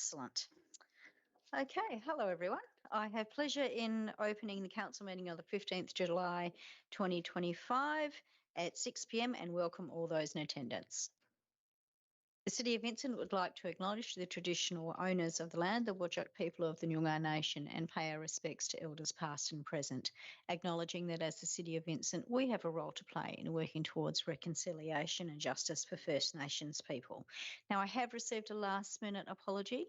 Excellent. Okay, hello everyone. I have pleasure in opening the council meeting on the 15th July 2025 at 6 p.m. and welcome all those in attendance. The City of Vincent would like to acknowledge the traditional owners of the land, the Whadjuk people of the Noongar Nation, and pay our respects to elders past and present, acknowledging that as the City of Vincent, we have a role to play in working towards reconciliation and justice for First Nations people. Now, I have received a last-minute apology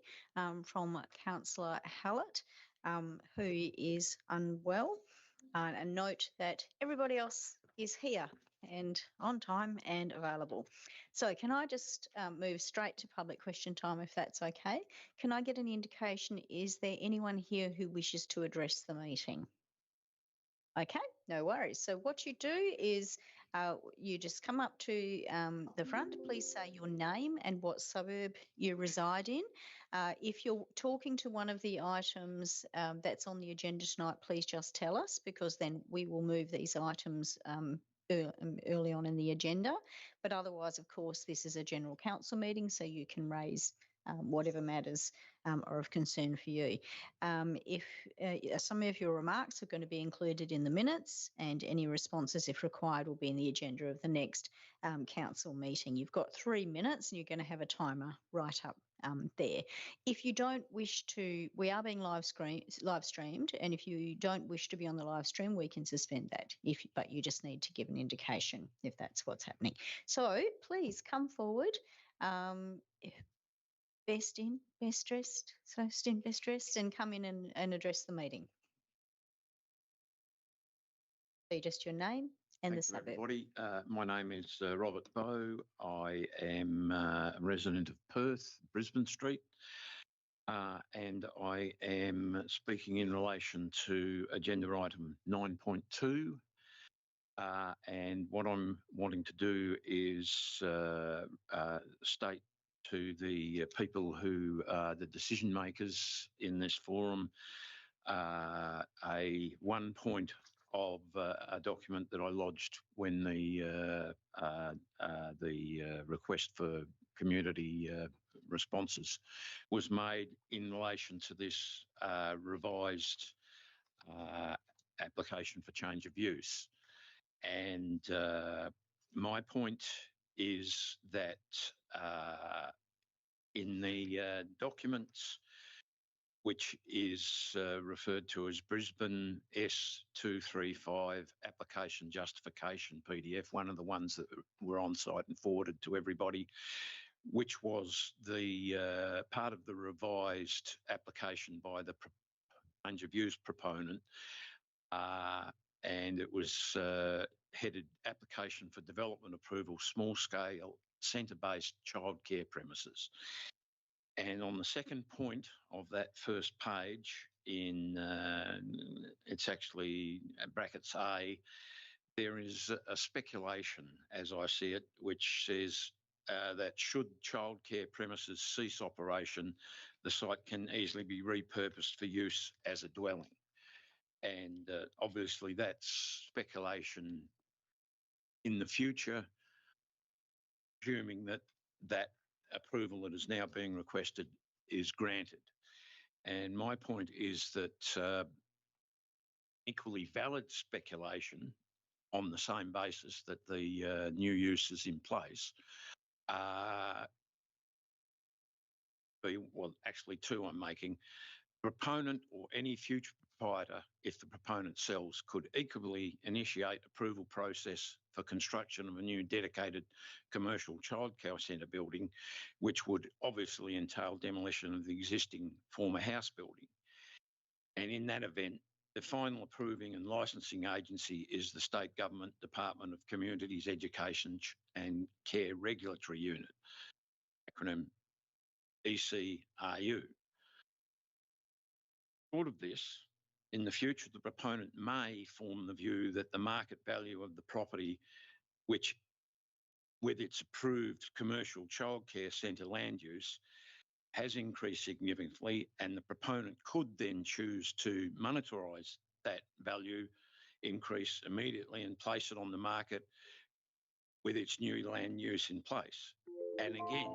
from Councillor Hallett, who is unwell, and note that everybody else is here and on time and available. So can I just move straight to public question time if that's okay? Can I get an indication, is there anyone here who wishes to address the meeting? Okay, no worries. So what you do is you just come up to the front, please say your name and what suburb you reside in. If you're talking to one of the items that's on the agenda tonight, please just tell us, because then we will move these items early on in the agenda. But otherwise, of course, this is a general council meeting, so you can raise whatever matters are of concern for you. If some of your remarks are going to be included in the minutes, and any responses, if required, will be in the agenda of the next council meeting. You've got 3 minutes and you're going to have a timer right up there. If you don't wish to, we are being live streamed, and if you don't wish to be on the live stream, we can suspend that, but you just need to give an indication if that's what's happening. So please come forward. Best in, best dressed, and come in and address the meeting. So just your name and the suburb. Everybody, my name is Robert Bowe. I am a resident of Perth, Brisbane Street, and I am speaking in relation to agenda item 9.2. And what I'm wanting to do is state to the people who are the decision makers in this forum one point of a document that I lodged when the request for community responses was made in relation to this revised application for change of use. And my point is that in the documents, which is referred to as Brisbane S235 Application Justification PDF, one of the ones that were on site and forwarded to everybody, which was the part of the revised application by the change of use proponent, and it was headed Application for Development Approval, Small Scale Centre-Based Childcare Premises. And on the second point of that first page, it's actually brackets A, there is a speculation, as I see it, which says that should childcare premises cease operation, the site can easily be repurposed for use as a dwelling. And obviously that's speculation in the future, assuming that that approval that is now being requested is granted. And my point is that equally valid speculation on the same basis that the new use is in place, well, actually two I'm making, proponent or any future proprietor, if the proponent sells, could equally initiate approval process for construction of a new dedicated commercial childcare centre building, which would obviously entail demolition of the existing former house building. And in that event, the final approving and licensing agency is the State Government Department of Communities, Education and Care Regulatory Unit, acronym ECRU. Short of this, in the future, the proponent may form the view that the market value of the property, which with its approved commercial childcare centre land use, has increased significantly, and the proponent could then choose to monetarise that value increase immediately and place it on the market with its new land use in place. And again,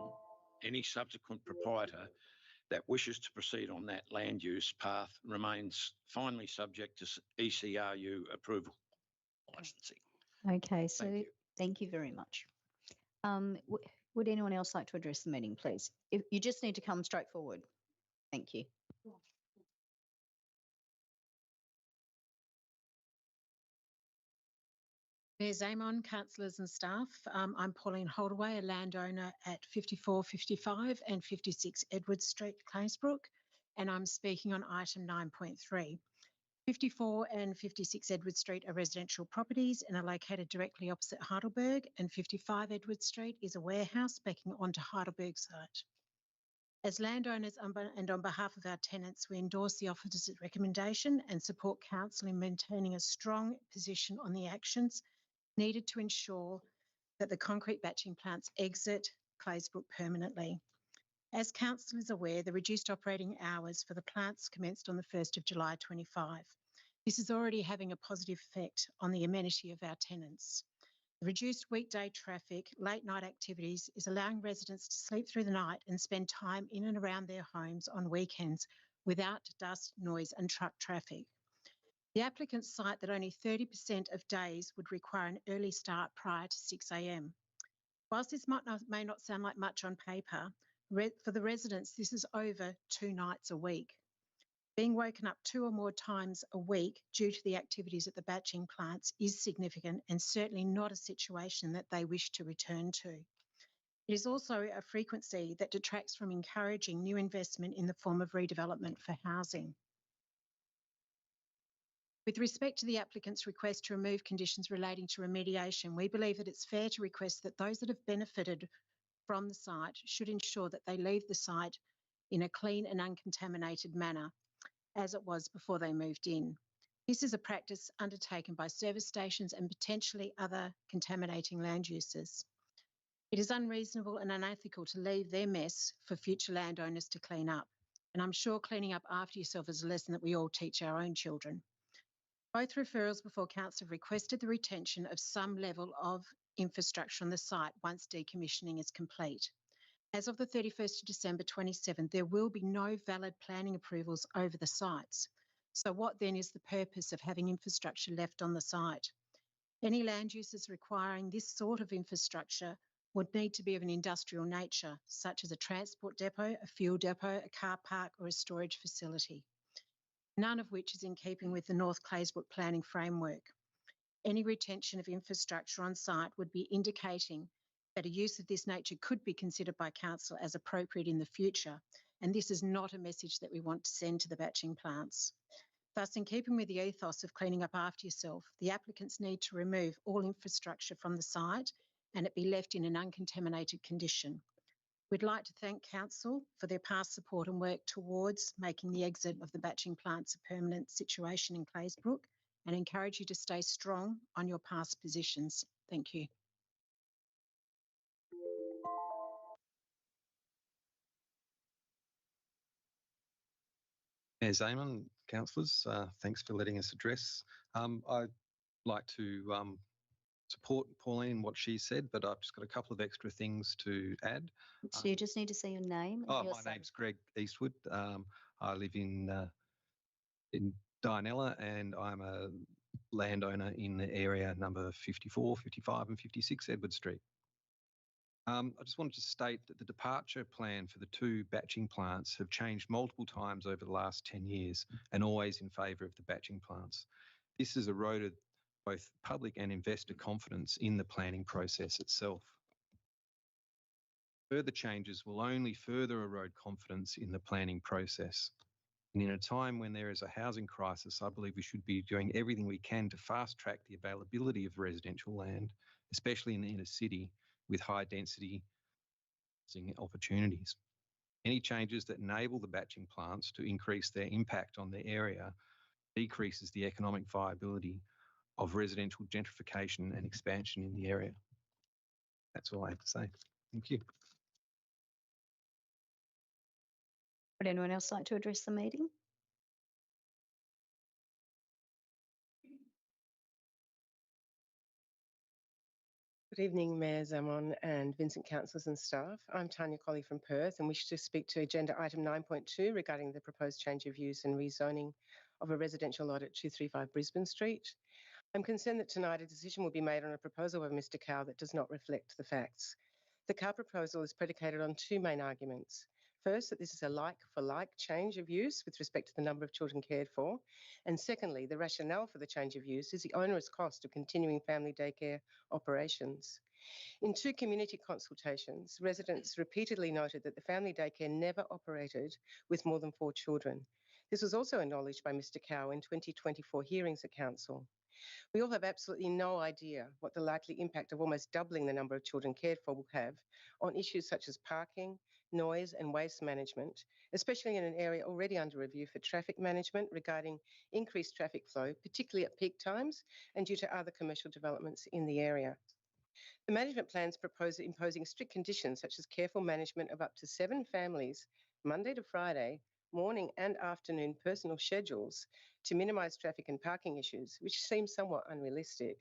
any subsequent proprietor that wishes to proceed on that land use path remains finally subject to ECRU approval licensing. Okay, so Thank you. thank you very much. Would anyone else like to address the meeting, please? If you just need to come straight forward. Thank you. Mayor Zaman, councillors and staff. I'm Pauline Holdaway, a landowner at 54, 55 and 56 Edward Street, Claysbrook, and I'm speaking on item 9.3. 54 and 56 Edward Street are residential properties and are located directly opposite Heidelberg, and 55 Edward Street is a warehouse backing onto Heidelberg site. As landowners and on behalf of our tenants, we endorse the officer's recommendation and support council in maintaining a strong position on the actions needed to ensure that the concrete batching plants exit Claysbrook permanently. As council is aware, the reduced operating hours for the plants commenced on the 1st of July 25. This is already having a positive effect on the amenity of our tenants. The reduced weekday traffic, late night activities is allowing residents to sleep through the night and spend time in and around their homes on weekends without dust, noise and truck traffic. The applicants cite that only 30% of days would require an early start prior to 6 a.m. Whilst this may not sound like much on paper, for the residents, this is over 2 nights a week. Being woken up 2 or more times a week due to the activities at the batching plants is significant and certainly not a situation that they wish to return to. It is also a frequency that detracts from encouraging new investment in the form of redevelopment for housing. With respect to the applicant's request to remove conditions relating to remediation, we believe that it's fair to request that those that have benefited from the site should ensure that they leave the site in a clean and uncontaminated manner, as it was before they moved in. This is a practice undertaken by service stations and potentially other contaminating land uses. It is unreasonable and unethical to leave their mess for future landowners to clean up. And I'm sure cleaning up after yourself is a lesson that we all teach our own children. Both referrals before council have requested the retention of some level of infrastructure on the site once decommissioning is complete. As of the 31st of December 27, there will be no valid planning approvals over the sites. So what then is the purpose of having infrastructure left on the site? Any land uses requiring this sort of infrastructure would need to be of an industrial nature, such as a transport depot, a fuel depot, a car park or a storage facility, none of which is in keeping with the North Claysbrook planning framework. Any retention of infrastructure on site would be indicating that a use of this nature could be considered by council as appropriate in the future, and this is not a message that we want to send to the batching plants. Thus, in keeping with the ethos of cleaning up after yourself, the applicants need to remove all infrastructure from the site and it be left in an uncontaminated condition. We'd like to thank council for their past support and work towards making the exit of the batching plants a permanent situation in Claysbrook, and encourage you to stay strong on your past positions. Thank you. Mayor Zaman, councillors, thanks for letting us address. I'd like to support Pauline in what she said, but I've just got a couple of extra things to add. So you just need to say your name. And your My name's Greg Eastwood. I live in Dianella and I'm a landowner in the area number 54, 55 and 56 Edward Street. I just wanted to state that the departure plan for the 2 batching plants have changed multiple times over the last 10 years and always in favour of the batching plants. This has eroded both public and investor confidence in the planning process itself. Further changes will only further erode confidence in the planning process. And in a time when there is a housing crisis, I believe we should be doing everything we can to fast track the availability of residential land, especially in the inner city, with high density housing opportunities. Any changes that enable the batching plants to increase their impact on the area decreases the economic viability of residential gentrification and expansion in the area. That's all I have to say. Thank you. Would anyone else like to address the meeting? Good evening, Mayor Zaman and Vincent councillors and staff. I'm Tanya Colley from Perth and wish to speak to agenda item 9.2 regarding the proposed change of use and rezoning of a residential lot at 235 Brisbane Street. I'm concerned that tonight a decision will be made on a proposal by Mr Cow that does not reflect the facts. The Cow proposal is predicated on two main arguments. First, that this is a like-for-like change of use with respect to the number of children cared for. And secondly, the rationale for the change of use is the onerous cost of continuing family daycare operations. In two community consultations, residents repeatedly noted that the family daycare never operated with more than 4 children. This was also acknowledged by Mr Cow in 2024 hearings at Council. We all have absolutely no idea what the likely impact of almost doubling the number of children cared for will have on issues such as parking, noise and waste management, especially in an area already under review for traffic management regarding increased traffic flow, particularly at peak times and due to other commercial developments in the area. The management plans propose imposing strict conditions such as careful management of up to 7 families, Monday to Friday, morning and afternoon personal schedules to minimise traffic and parking issues, which seems somewhat unrealistic.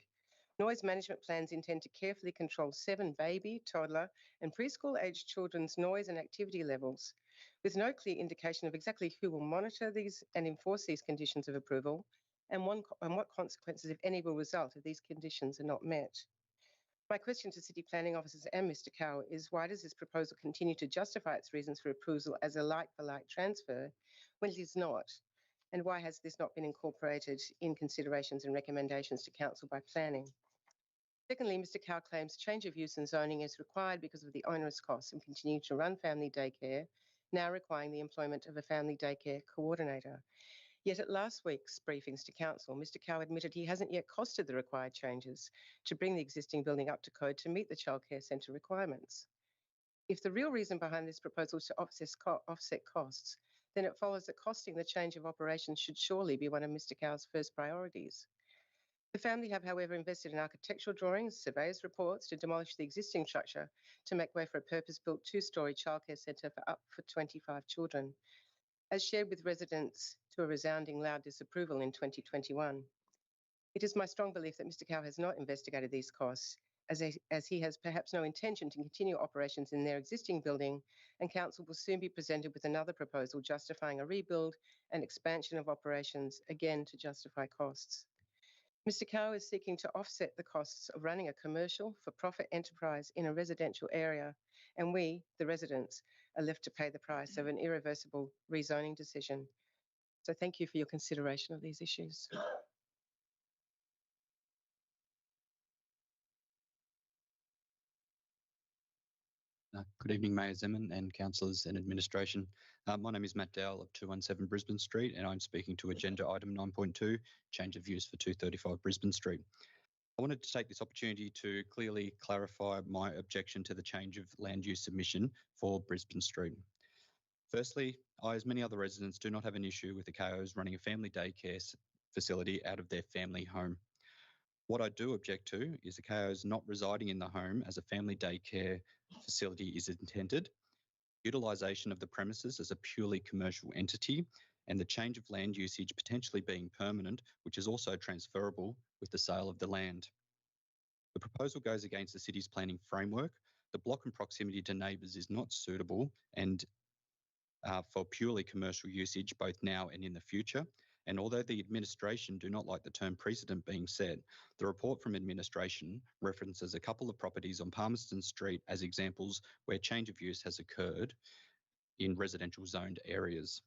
Noise management plans intend to carefully control 7 baby, toddler and preschool-aged children's noise and activity levels, with no clear indication of exactly who will monitor these and enforce these conditions of approval and what consequences, if any, will result if these conditions are not met. My question to City Planning Officers and Mr Cow is, why does this proposal continue to justify its reasons for approval as a like-for-like transfer when it is not? And why has this not been incorporated in considerations and recommendations to Council by planning? Secondly, Mr Cow claims change of use and zoning is required because of the onerous costs and continue to run family daycare, now requiring the employment of a family daycare coordinator. Yet at last week's briefings to Council, Mr Cow admitted he hasn't yet costed the required changes to bring the existing building up to code to meet the childcare centre requirements. If the real reason behind this proposal is to offset costs, then it follows that costing the change of operations should surely be one of Mr Cow's first priorities. The family have, however, invested in architectural drawings, surveyors' reports to demolish the existing structure to make way for a purpose-built 2-storey childcare centre for 25 children, as shared with residents to a resounding loud disapproval in 2021. It is my strong belief that Mr Cow has not investigated these costs, as he has perhaps no intention to continue operations in their existing building, and Council will soon be presented with another proposal justifying a rebuild and expansion of operations, again to justify costs. Mr Cow is seeking to offset the costs of running a commercial for-profit enterprise in a residential area, and we, the residents, are left to pay the price of an irreversible rezoning decision. So thank you for your consideration of these issues. Good evening, Mayor Zeman and councillors and administration. My name is Matt Dowell of 217 Brisbane Street, and I'm speaking to agenda item 9.2, change of use for 235 Brisbane Street. I wanted to take this opportunity to clearly clarify my objection to the change of land use submission for Brisbane Street. Firstly, I, as many other residents, do not have an issue with the KOs running a family daycare facility out of their family home. What I do object to is the KOs not residing in the home as a family daycare facility is intended, utilisation of the premises as a purely commercial entity, and the change of land usage potentially being permanent, which is also transferable with the sale of the land. The proposal goes against the city's planning framework. The block and proximity to neighbours is not suitable and for purely commercial usage both now and in the future. And although the administration do not like the term precedent being set, the report from administration references a couple of properties on Palmerston Street as examples where change of use has occurred in residential zoned areas.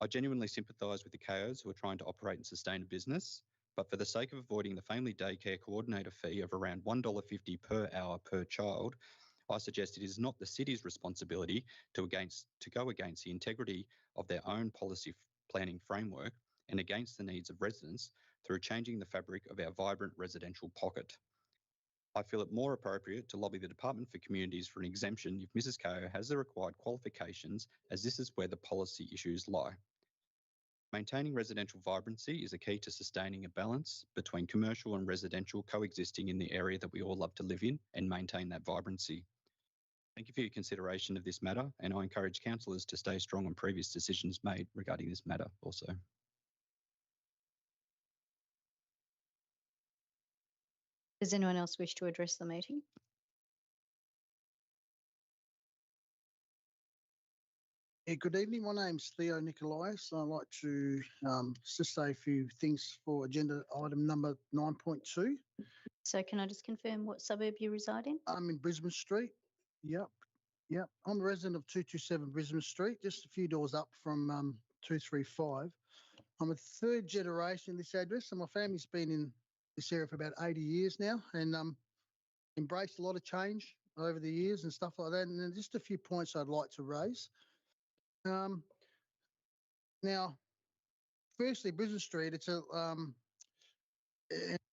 I genuinely sympathise with the KOs who are trying to operate and sustain a business, but for the sake of avoiding the family daycare coordinator fee of around $1.50 per hour per child, I suggest it is not the city's responsibility to go against the integrity of their own policy planning framework and against the needs of residents through changing the fabric of our vibrant residential pocket. I feel it more appropriate to lobby the Department for Communities for an exemption if Mrs Ko has the required qualifications, as this is where the policy issues lie. Maintaining residential vibrancy is a key to sustaining a balance between commercial and residential coexisting in the area that we all love to live in and maintain that vibrancy. Thank you for your consideration of this matter, and I encourage councillors to stay strong on previous decisions made regarding this matter also. Does anyone else wish to address the meeting? Yeah, good evening. My name's Theo Nicolais. I'd like to just say a few things for agenda item number 9.2. So can I just confirm what suburb you reside in? I'm in Brisbane Street. Yep. I'm a resident of 227 Brisbane Street, just a few doors up from 235. I'm a third generation in this address, and my family's been in this area for about 80 years now, and embraced a lot of change over the years and stuff like that. And then just a few points I'd like to raise. Now, firstly, Brisbane Street, it's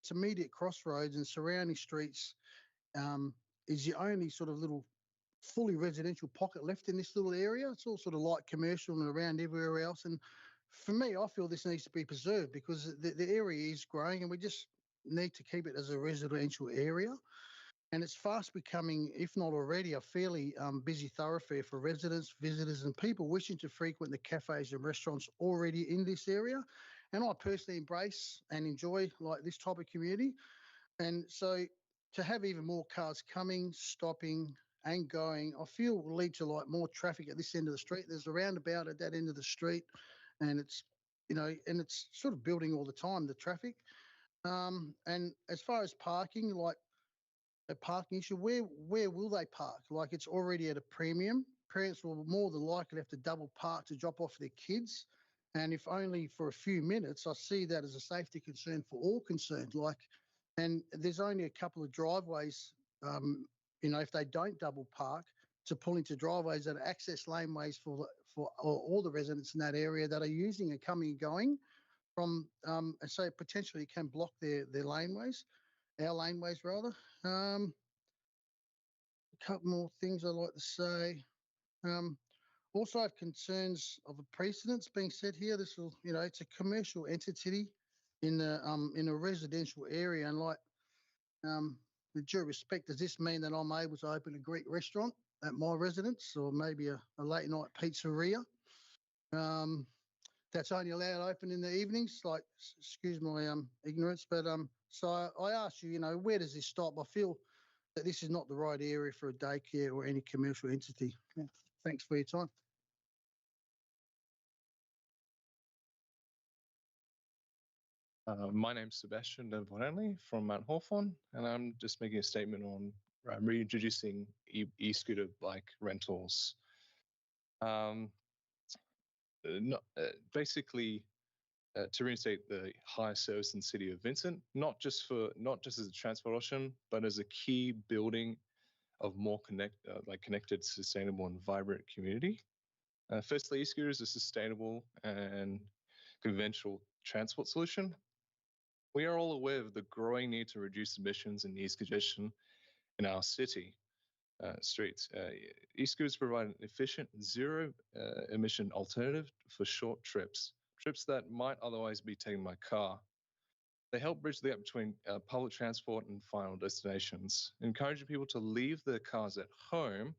immediate crossroads, and surrounding streets is the only sort of little fully residential pocket left in this little area. It's all sort of light commercial and around everywhere else. And for me, I feel this needs to be preserved because the area is growing and we just need to keep it as a residential area. And it's fast becoming, if not already, a fairly busy thoroughfare for residents, visitors and people wishing to frequent the cafes and restaurants already in this area. And I personally embrace and enjoy like this type of community. And so to have even more cars coming, stopping and going, I feel will lead to like more traffic at this end of the street. There's a roundabout at that end of the street and it's, and it's sort of building all the time, the traffic. And as far as parking, like, a parking issue, where will they park? Like it's already at a premium. Parents will more than likely have to double park to drop off their kids. And if only for a few minutes, I see that as a safety concern for all concerned. And there's only a couple of driveways, if they don't double park, to pull into driveways that are access laneways for all the residents in that area that are using and coming and going from, and so potentially can block their laneways. Our laneways rather. A couple more things I'd like to say. Also have concerns of a precedence being set here. This will, it's a commercial entity in a residential area, and with due respect, does this mean that I'm able to open a Greek restaurant at my residence, or maybe a late night pizzeria? That's only allowed open in the evenings. Like, excuse my ignorance, but so I ask you, where does this stop? I feel that this is not the right area for a daycare or any commercial entity. Yeah. Thanks for your time. My name's Sebastian Devorelli from Mount Hawthorn, and I'm just making a statement on reintroducing e-scooter bike rentals. Basically, to reinstate the highest service in the city of Vincent, not just as a transport option, but as a key building of more connected, sustainable, and vibrant community. Firstly, e-scooters are sustainable and conventional transport solution. We are all aware of the growing need to reduce emissions and ease congestion in our city streets. E-scooters provide an efficient, zero-emission alternative for short trips that might otherwise be taken by car. They help bridge the gap between public transport and final destinations, encouraging people to leave their cars at home.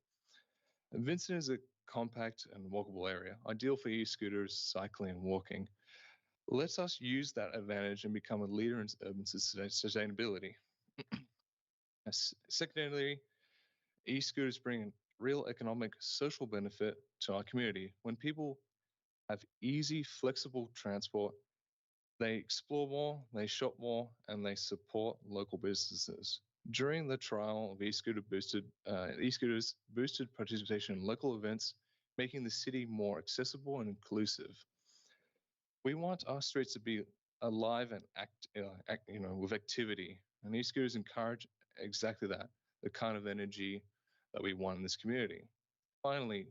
And Vincent is a compact and walkable area, ideal for e-scooters, cycling, and walking. Let us use that advantage and become a leader in urban sustainability. Secondarily, e-scooters bring real economic, social benefit to our community. When people have easy, flexible transport, they explore more, they shop more, and they support local businesses. During the trial of e-scooters boosted participation in local events, making the city more accessible and inclusive. We want our streets to be alive and act with activity, and e-scooters encourage exactly that, the kind of energy that we want in this community. Finally,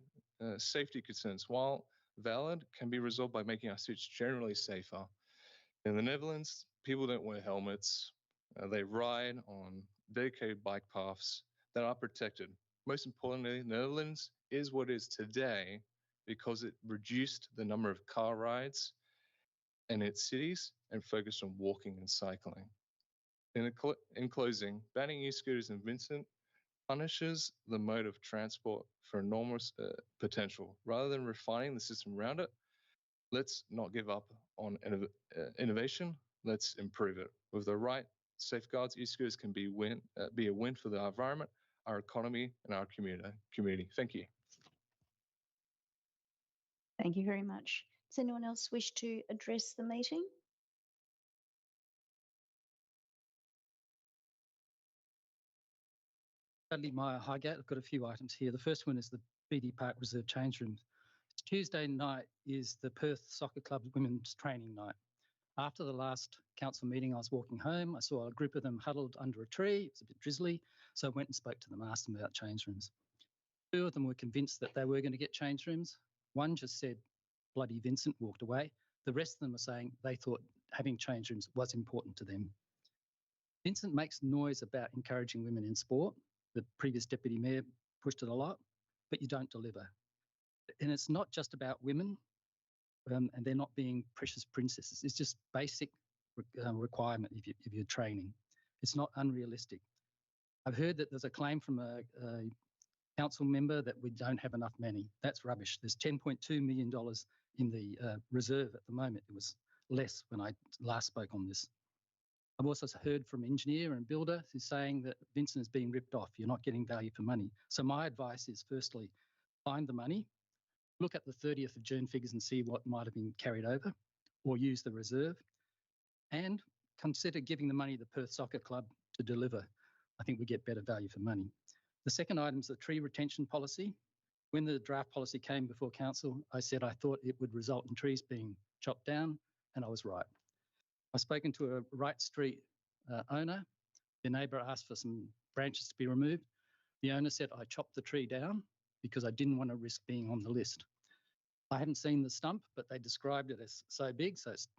safety concerns, while valid, can be resolved by making our streets generally safer. In the Netherlands, people don't wear helmets. They ride on dedicated bike paths that are protected. Most importantly, the Netherlands is what it is today because it reduced the number of car rides in its cities and focused on walking and cycling. In closing, banning e-scooters in Vincent punishes the mode of transport for enormous potential. Rather than refining the system around it, let's not give up on innovation. Let's improve it. With the right safeguards e-scooters can be a win for the environment, our economy, and our community. Thank you. Thank you very much. Does anyone else wish to address the meeting? Dudley Meyer Highgate. I've got a few items here. The first one is the BD Park Reserve change rooms. Tuesday night is the Perth Soccer Club women's training night. After the last council meeting, I was walking home. I saw a group of them huddled under a tree. It was a bit drizzly, so I went and spoke to them, asked them about change rooms. Two of them were convinced that they were going to get change rooms. One just said, bloody Vincent, walked away. The rest of them were saying they thought having change rooms was important to them. Vincent makes noise about encouraging women in sport. The previous deputy mayor pushed it a lot, but you don't deliver. And it's not just about women, and they're not being precious princesses. It's just basic requirement of your training. It's not unrealistic. I've heard that there's a claim from a council member that we don't have enough money. That's rubbish. There's $10.2 million in the reserve at the moment. It was less when I last spoke on this. I've also heard from engineer and builder who's saying that Vincent is being ripped off. You're not getting value for money. So my advice is, firstly, find the money, look at the 30th of June figures and see what might have been carried over, or use the reserve, and consider giving the money to the Perth Soccer Club to deliver. I think we get better value for money. The second item is the tree retention policy. When the draft policy came before council, I said I thought it would result in trees being chopped down, and I was right. I've spoken to a Wright Street owner. The neighbour asked for some branches to be removed. The owner said, I chopped the tree down because I didn't want to risk being on the list. I haven't seen the stump, but they described it as so big, so it's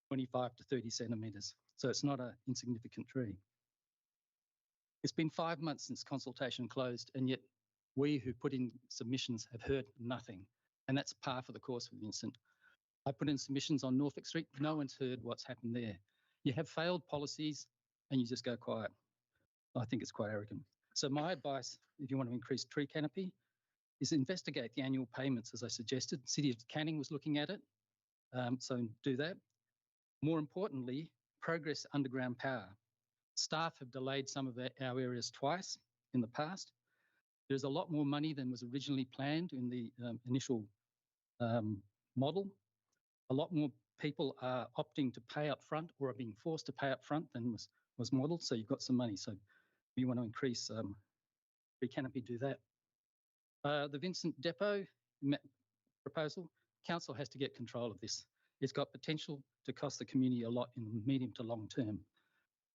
25 to 30 centimetres. So it's not an insignificant tree. It's been 5 months since consultation closed, and yet we who put in submissions have heard nothing. And that's par for the course with Vincent. I put in submissions on Norfolk Street. No one's heard what's happened there. You have failed policies and you just go quiet. I think it's quite arrogant. So my advice, if you want to increase tree canopy, is investigate the annual payments as I suggested. City of Canning was looking at it, so do that. More importantly, progress underground power. Staff have delayed some of our areas twice in the past. There's a lot more money than was originally planned in the initial model. A lot more people are opting to pay up front or are being forced to pay up front than was modelled. So you've got some money. So if you want to increase tree canopy, do that. The Vincent Depot proposal, council has to get control of this. It's got potential to cost the community a lot in the medium to long term.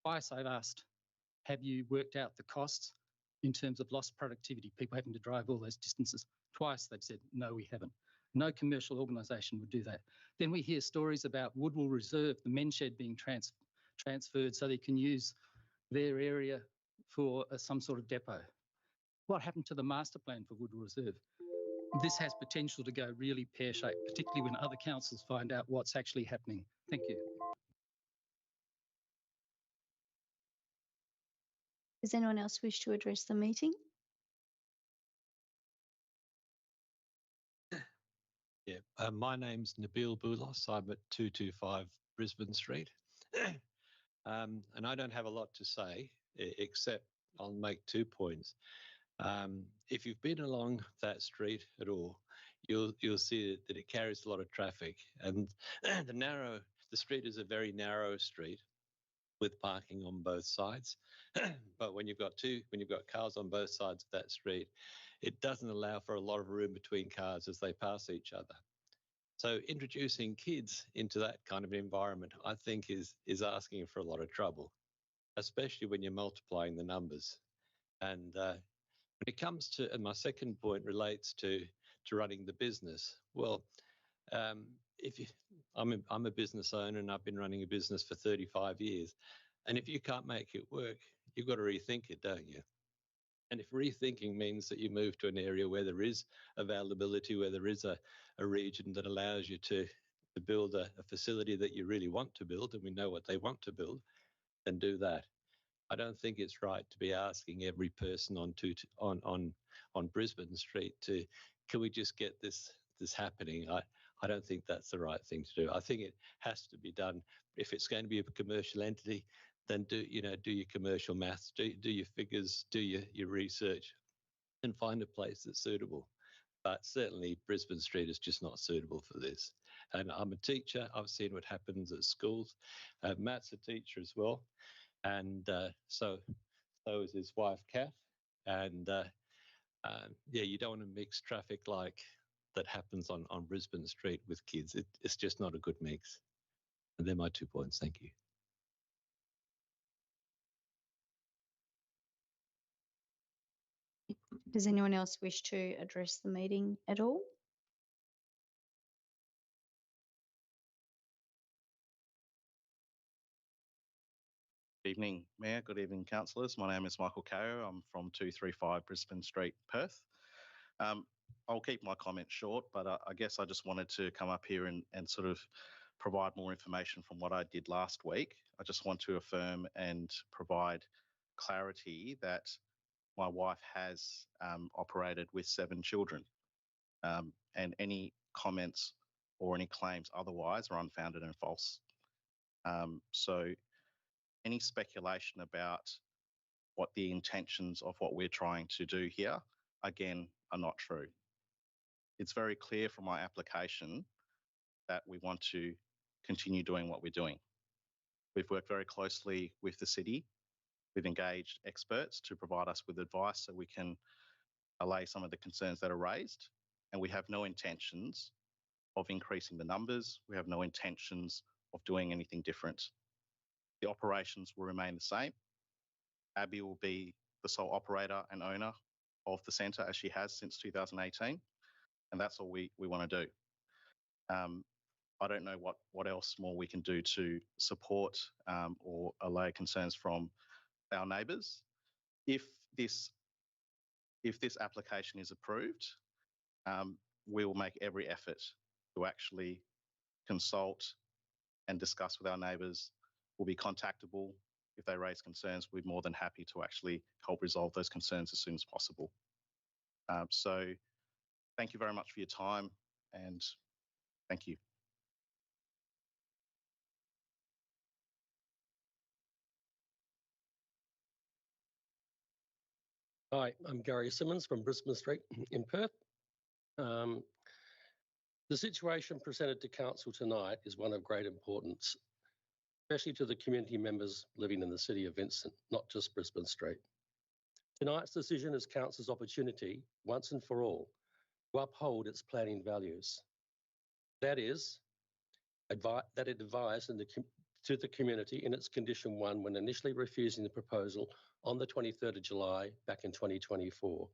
Twice I've asked, have you worked out the costs in terms of lost productivity, people having to drive all those distances? Twice they've said, no, we haven't. No commercial organisation would do that. Then we hear stories about Woodwell Reserve, the men's shed being transferred so they can use their area for some sort of depot. What happened to the master plan for Woodwell Reserve? This has potential to go really pear-shaped, particularly when other councils find out what's actually happening. Thank you. Does anyone else wish to address the meeting? Yeah, my name's Nabil Boulos. I'm at 225 Brisbane Street. And I don't have a lot to say, except I'll make 2 points. If you've been along that street at all, you'll see that it carries a lot of traffic. And the street is a very narrow street with parking on both sides. But when you've got cars on both sides of that street, it doesn't allow for a lot of room between cars as they pass each other. So introducing kids into that kind of environment, I think, is asking for a lot of trouble, especially when you're multiplying the numbers. And when it comes to, and my second point relates to running the business. Well, I'm a business owner and I've been running a business for 35 years. And if you can't make it work, you've got to rethink it, don't you? And if rethinking means that you move to an area where there is availability, where there is a region that allows you to build a facility that you really want to build, and we know what they want to build, then do that. I don't think it's right to be asking every person on Brisbane Street to, can we just get this happening? I don't think that's the right thing to do. I think it has to be done. If it's going to be a commercial entity, then do your commercial maths, do your figures, do your research, and find a place that's suitable. But certainly Brisbane Street is just not suitable for this. And I'm a teacher. I've seen what happens at schools. Matt's a teacher as well, and so is his wife Kath. And yeah, you don't want to mix traffic like that happens on Brisbane Street with kids. It's just not a good mix. And they're my 2 points. Thank you. Does anyone else wish to address the meeting at all? Good evening, Mayor. Good evening, councillors. My name is Michael Kao. I'm from 235 Brisbane Street, Perth. I'll keep my comments short, but I guess I just wanted to come up here and sort of provide more information from what I did last week. I just want to affirm and provide clarity that my wife has operated with 7 children, and any comments or any claims otherwise are unfounded and false. So any speculation about what the intentions of what we're trying to do here, again, are not true. It's very clear from my application that we want to continue doing what we're doing. We've worked very closely with the city. We've engaged experts to provide us with advice so we can allay some of the concerns that are raised. And we have no intentions of increasing the numbers. We have no intentions of doing anything different. The operations will remain the same. Abby will be the sole operator and owner of the centre as she has since 2018. And that's all we want to do. I don't know what else more we can do to support or allay concerns from our neighbours. If this application is approved, we will make every effort to actually consult and discuss with our neighbours. We'll be contactable. If they raise concerns, we're more than happy to actually help resolve those concerns as soon as possible. So thank you very much for your time, and thank you. Hi, I'm Gary Simmons from Brisbane Street in Perth. The situation presented to Council tonight is one of great importance, especially to the community members living in the City of Vincent, not just Brisbane Street. Tonight's decision is Council's opportunity, once and for all, to uphold its planning values. That is, that it advised to the community in its condition 1 when initially refusing the proposal on the 23rd of July back in 2024.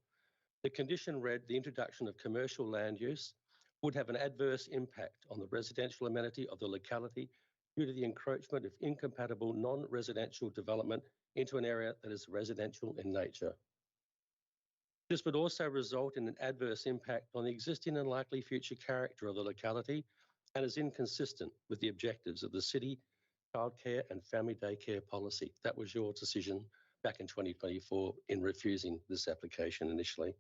The condition read the introduction of commercial land use would have an adverse impact on the residential amenity of the locality due to the encroachment of incompatible non-residential development into an area that is residential in nature. This would also result in an adverse impact on the existing and likely future character of the locality and is inconsistent with the objectives of the city childcare and family daycare policy. That was your decision back in 2024 in refusing this application initially.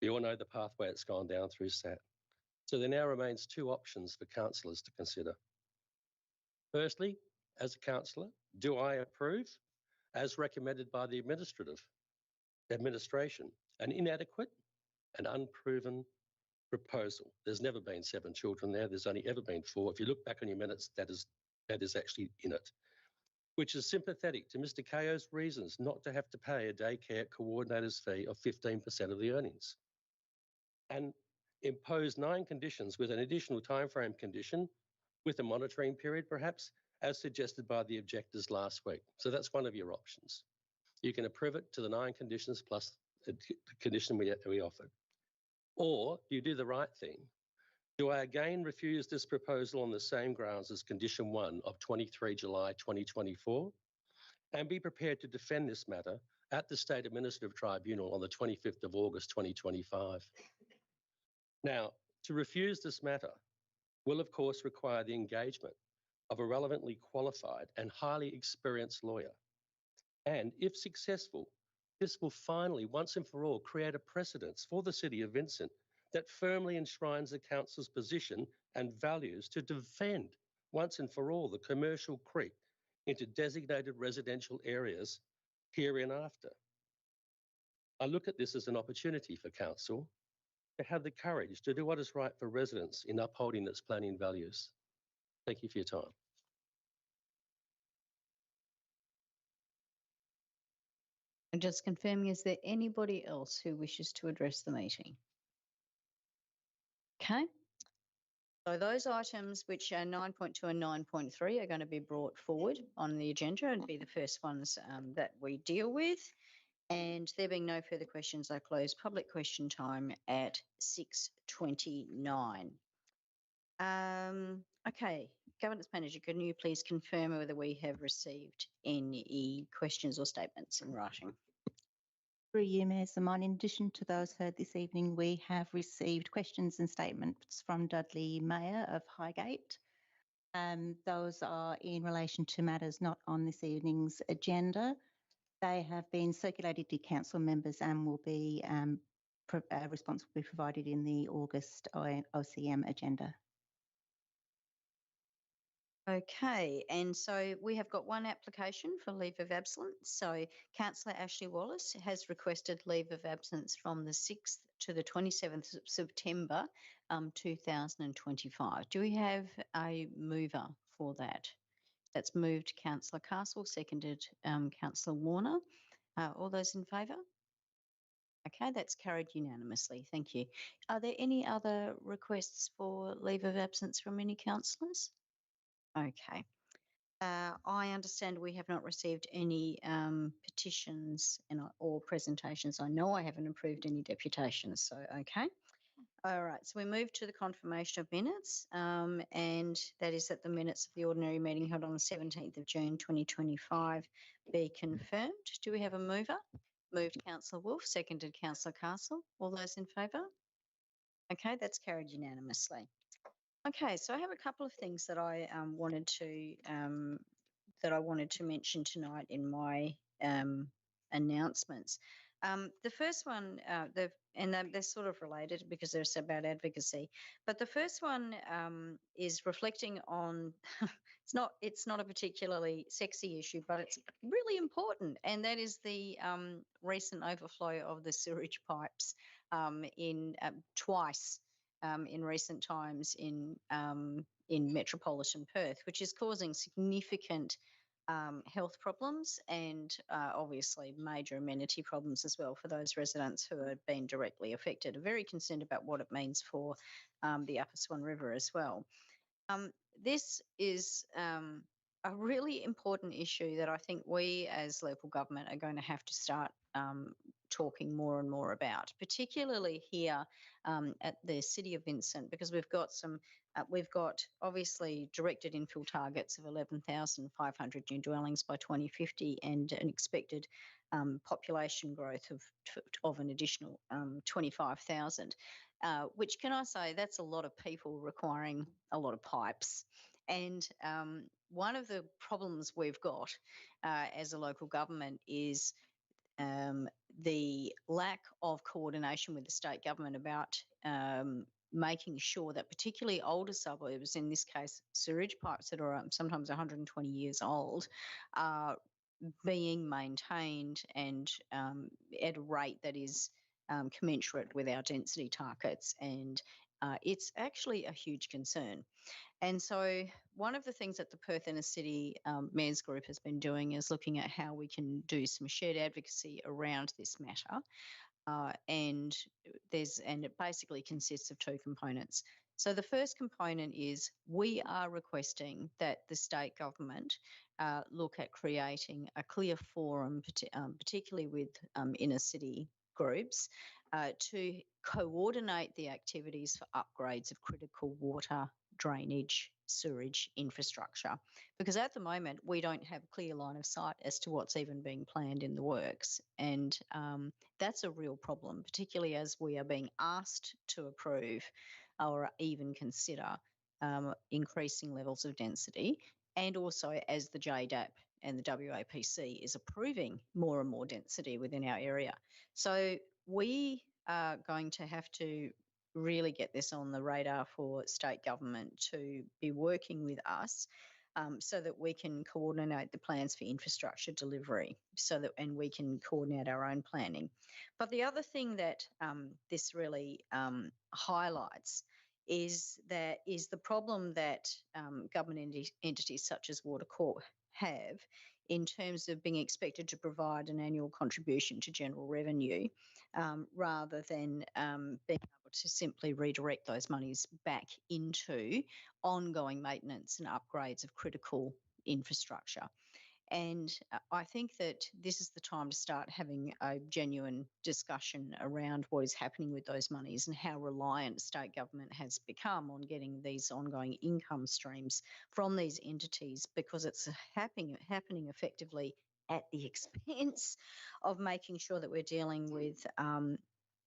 We all know the pathway it's gone down through SAT. So there now remains 2 options for councillors to consider. Firstly, as a councillor, do I approve, as recommended by the administration, an inadequate and unproven proposal? There's never been 7 children there. There's only ever been 4. If you look back on your minutes, that is actually in it, which is sympathetic to Mr. Kao's reasons not to have to pay a daycare coordinator's fee of 15% of the earnings, and impose 9 conditions with an additional timeframe condition with a monitoring period, perhaps, as suggested by the objectors last week. So that's one of your options. You can approve it to the 9 conditions plus the condition we offered. Or do you do the right thing? Do I again refuse this proposal on the same grounds as condition 1 of 23 July 2024 and be prepared to defend this matter at the State Administrative Tribunal on the 25th of August 2025? Now, to refuse this matter will of course require the engagement of a relevantly qualified and highly experienced lawyer. And if successful, this will finally, once and for all, create a precedence for the City of Vincent that firmly enshrines the council's position and values to defend once and for all the commercial creep into designated residential areas hereinafter. I look at this as an opportunity for council to have the courage to do what is right for residents in upholding its planning values. Thank you for your time. And just confirming, is there anybody else who wishes to address the meeting? Okay. So those items which are 9.2 and 9.3 are going to be brought forward on the agenda and be the first ones that we deal with. And there being no further questions, I close public question time at 6:29. Okay, Governance Manager, can you please confirm whether we have received any questions or statements in writing? Through you, Mayor Simon, in addition to those heard this evening, we have received questions and statements from Dudley Mayer of Highgate. Those are in relation to matters not on this evening's agenda. They have been circulated to council members and will be response will be provided in the August OCM agenda. Okay, and so we have got one application for leave of absence. So Councillor Ashley Wallace has requested leave of absence from the 6th to the 27th of September 2025. Do we have a mover for that? That's moved Councillor Castle, seconded Councillor Warner. All those in favour? Okay, that's carried unanimously. Thank you. Are there any other requests for leave of absence from any councillors? Okay. I understand we have not received any petitions or presentations. I know I haven't approved any deputations, so okay. All right, so we move to the confirmation of minutes, and that is that the minutes of the ordinary meeting held on the 17th of June 2025 be confirmed. Do we have a mover? Moved Councillor Wolfe, seconded Councillor Castle. All those in favour? Okay, that's carried unanimously. Okay, so I have a couple of things that I wanted to mention tonight in my announcements. The first one, they're sort of related because they're about advocacy. But the first one is reflecting on it's not a particularly sexy issue, but it's really important, and that is the recent overflow of the sewage pipes in twice. In recent times in metropolitan Perth, which is causing significant health problems and obviously major amenity problems as well for those residents who have been directly affected. I'm very concerned about what it means for the Upper Swan River as well. This is a really important issue that I think we as local government are going to have to start talking more and more about, particularly here at the City of Vincent, because we've got obviously directed infill targets of 11,500 new dwellings by 2050 and an expected population growth of an additional 25,000, which can I say that's a lot of people requiring a lot of pipes. And one of the problems we've got as a local government is the lack of coordination with the state government about making sure that particularly older suburbs, in this case sewage pipes that are sometimes 120 years old, are being maintained and at a rate that is commensurate with our density targets. And it's actually a huge concern. And so one of the things that the Perth Inner City Mayor's Group has been doing is looking at how we can do some shared advocacy around this matter. And it basically consists of two components. So the first component is we are requesting that the state government look at creating a clear forum, particularly with inner city groups, to coordinate the activities for upgrades of critical water, drainage, sewerage infrastructure. Because at the moment, we don't have a clear line of sight as to what's even being planned in the works. And that's a real problem, particularly as we are being asked to approve or even consider increasing levels of density, and also as the JDAP and the WAPC is approving more and more density within our area. So we are going to have to really get this on the radar for state government to be working with us so that we can coordinate the plans for infrastructure delivery, and we can coordinate our own planning. But the other thing that this really highlights is the problem that government entities such as Water Corp have in terms of being expected to provide an annual contribution to general revenue rather than being able to simply redirect those monies back into ongoing maintenance and upgrades of critical infrastructure. And I think that this is the time to start having a genuine discussion around what is happening with those monies and how reliant state government has become on getting these ongoing income streams from these entities, because it's happening effectively at the expense of making sure that we're dealing with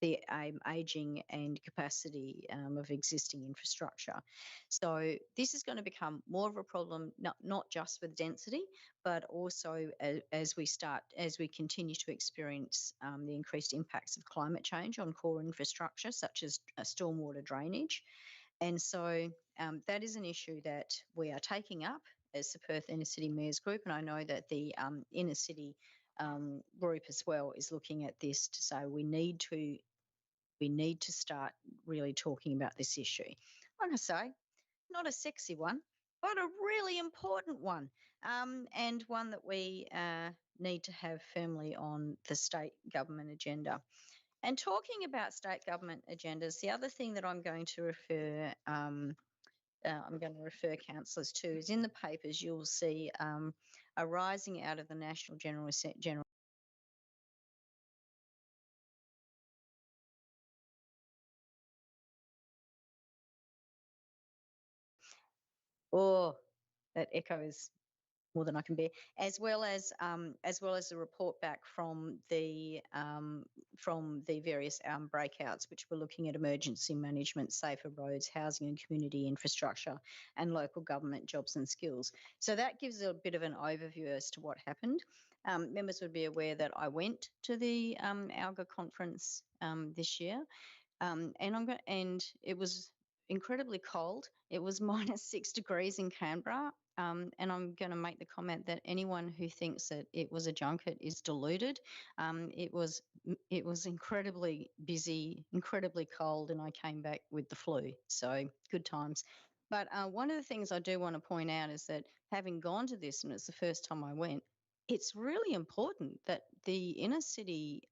the ageing and capacity of existing infrastructure. So this is going to become more of a problem, not just with density, but also as we continue to experience the increased impacts of climate change on core infrastructure, such as stormwater drainage. And so that is an issue that we are taking up as the Perth Inner City Mayors Group, and I know that the Inner City group as well is looking at this to say we need to start really talking about this issue. Like I say, not a sexy one, but a really important one, and one that we need to have firmly on the state government agenda. And talking about state government agendas, the other thing that I'm going to refer councillors to is in the papers you'll see arising out of the National General Oh, that echoes more than I can bear. As well as the report back from the various breakouts, which were looking at emergency management, safer roads, housing and community infrastructure, and local government jobs and skills. So that gives a bit of an overview as to what happened. Members would be aware that I went to the ALGA conference this year, and it was incredibly cold. It was -6 degrees in Canberra. And I'm going to make the comment that anyone who thinks that it was a junket is deluded. It was incredibly busy, incredibly cold, and I came back with the flu. So good times. But one of the things I do want to point out is that having gone to this, and it's the first time I went, it's really important that the inner city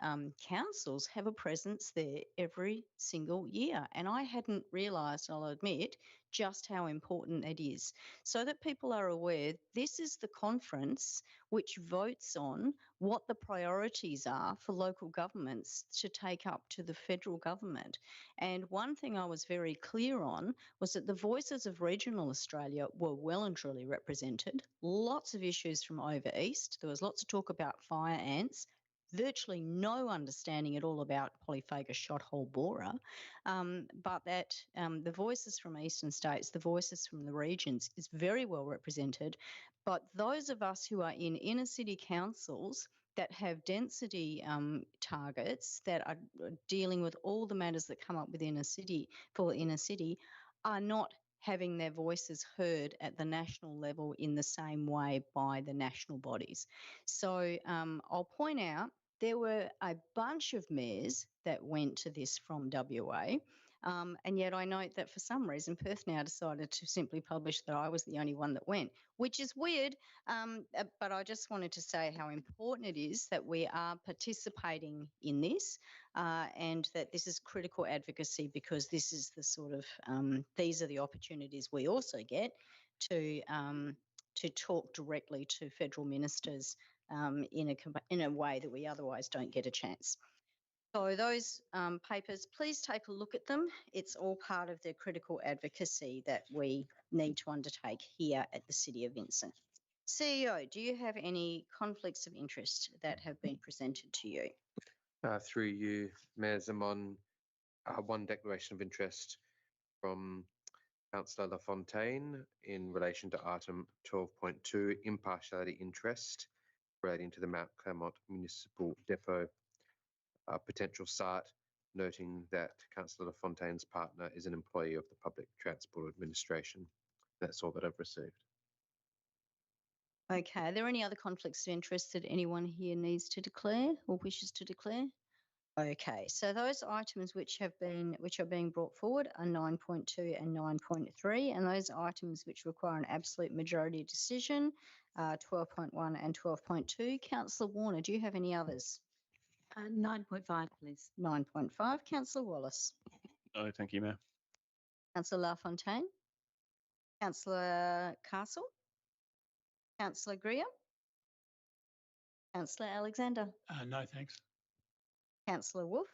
councils have a presence there every single year. And I hadn't realised, I'll admit, just how important it is, so that people are aware this is the conference which votes on what the priorities are for local governments to take up to the federal government. And one thing I was very clear on was that the voices of regional Australia were well and truly represented. Lots of issues from over east. There was lots of talk about fire ants, virtually no understanding at all about Polyphagus shothole borer, but that the voices from eastern states, the voices from the regions is very well represented. But those of us who are in inner city councils that have density targets that are dealing with all the matters that come up with inner city are not having their voices heard at the national level in the same way by the national bodies. So I'll point out there were a bunch of mayors that went to this from WA, and yet I note that for some reason Perth now decided to simply publish that I was the only one that went, which is weird, but I just wanted to say how important it is that we are participating in this and that this is critical advocacy, because this is the sort of, these are the opportunities we also get to talk directly to federal ministers in a way that we otherwise don't get a chance. So those papers, please take a look at them. It's all part of the critical advocacy that we need to undertake here at the City of Vincent. CEO, do you have any conflicts of interest that have been presented to you? Through you, Mayor Zaman, one declaration of interest from Councillor LaFontaine in relation to item 12.2, impartiality interest relating to the Mount Claremont Municipal Depot potential site, noting that Councillor LaFontaine's partner is an employee of the Public Transport Administration. That's all that I've received. Okay, are there any other conflicts of interest that anyone here needs to declare or wishes to declare? Okay, so those items which are being brought forward are 9.2 and 9.3, and those items which require an absolute majority decision are 12.1 and 12.2. Councillor Warner, do you have any others? 9.5, please. 9.5. Councillor Wallace. No, thank you, Mayor. Councillor Lafontaine. Councillor Castle. Councillor Greer. Councillor Alexander. No, thanks. Councillor Wolf.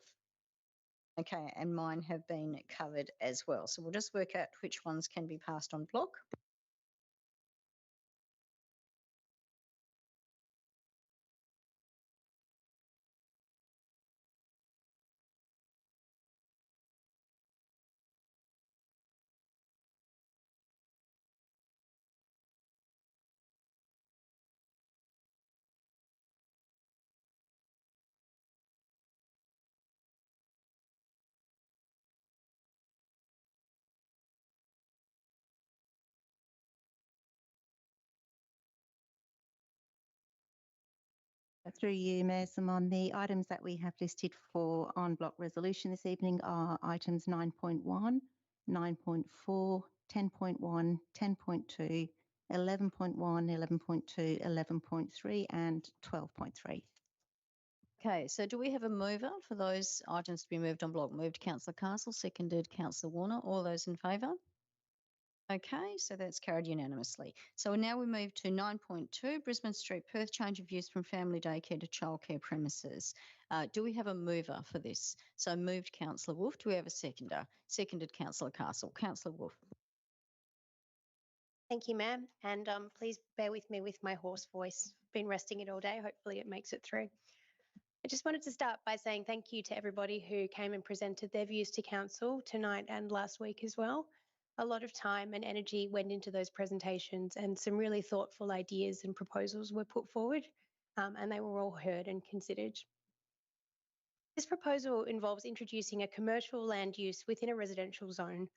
Okay, and mine have been covered as well. So we'll just work out which ones can be passed on block. Through you, Mayor Simon, the items that we have listed for on block resolution this evening are items 9.1, 9.4, 10.1, 10.2, 11.1, 11.2, 11.3 and 12.3. Okay, so do we have a mover for those items to be moved on block? Moved Councillor Castle, seconded Councillor Warner. All those in favour? Okay, so that's carried unanimously. So now we move to 9.2, Brisbane Street, Perth, change of use from family daycare to childcare premises. Do we have a mover for this? So moved Councillor Wolf. Do we have a seconder? Seconded Councillor Castle. Councillor Wolf. Thank you, ma'am. And please bear with me with my hoarse voice. Been resting it all day. Hopefully it makes it through. I just wanted to start by saying thank you to everybody who came and presented their views to council tonight and last week as well. A lot of time and energy went into those presentations and some really thoughtful ideas and proposals were put forward and they were all heard and considered. This proposal involves introducing a commercial land use within a residential zone.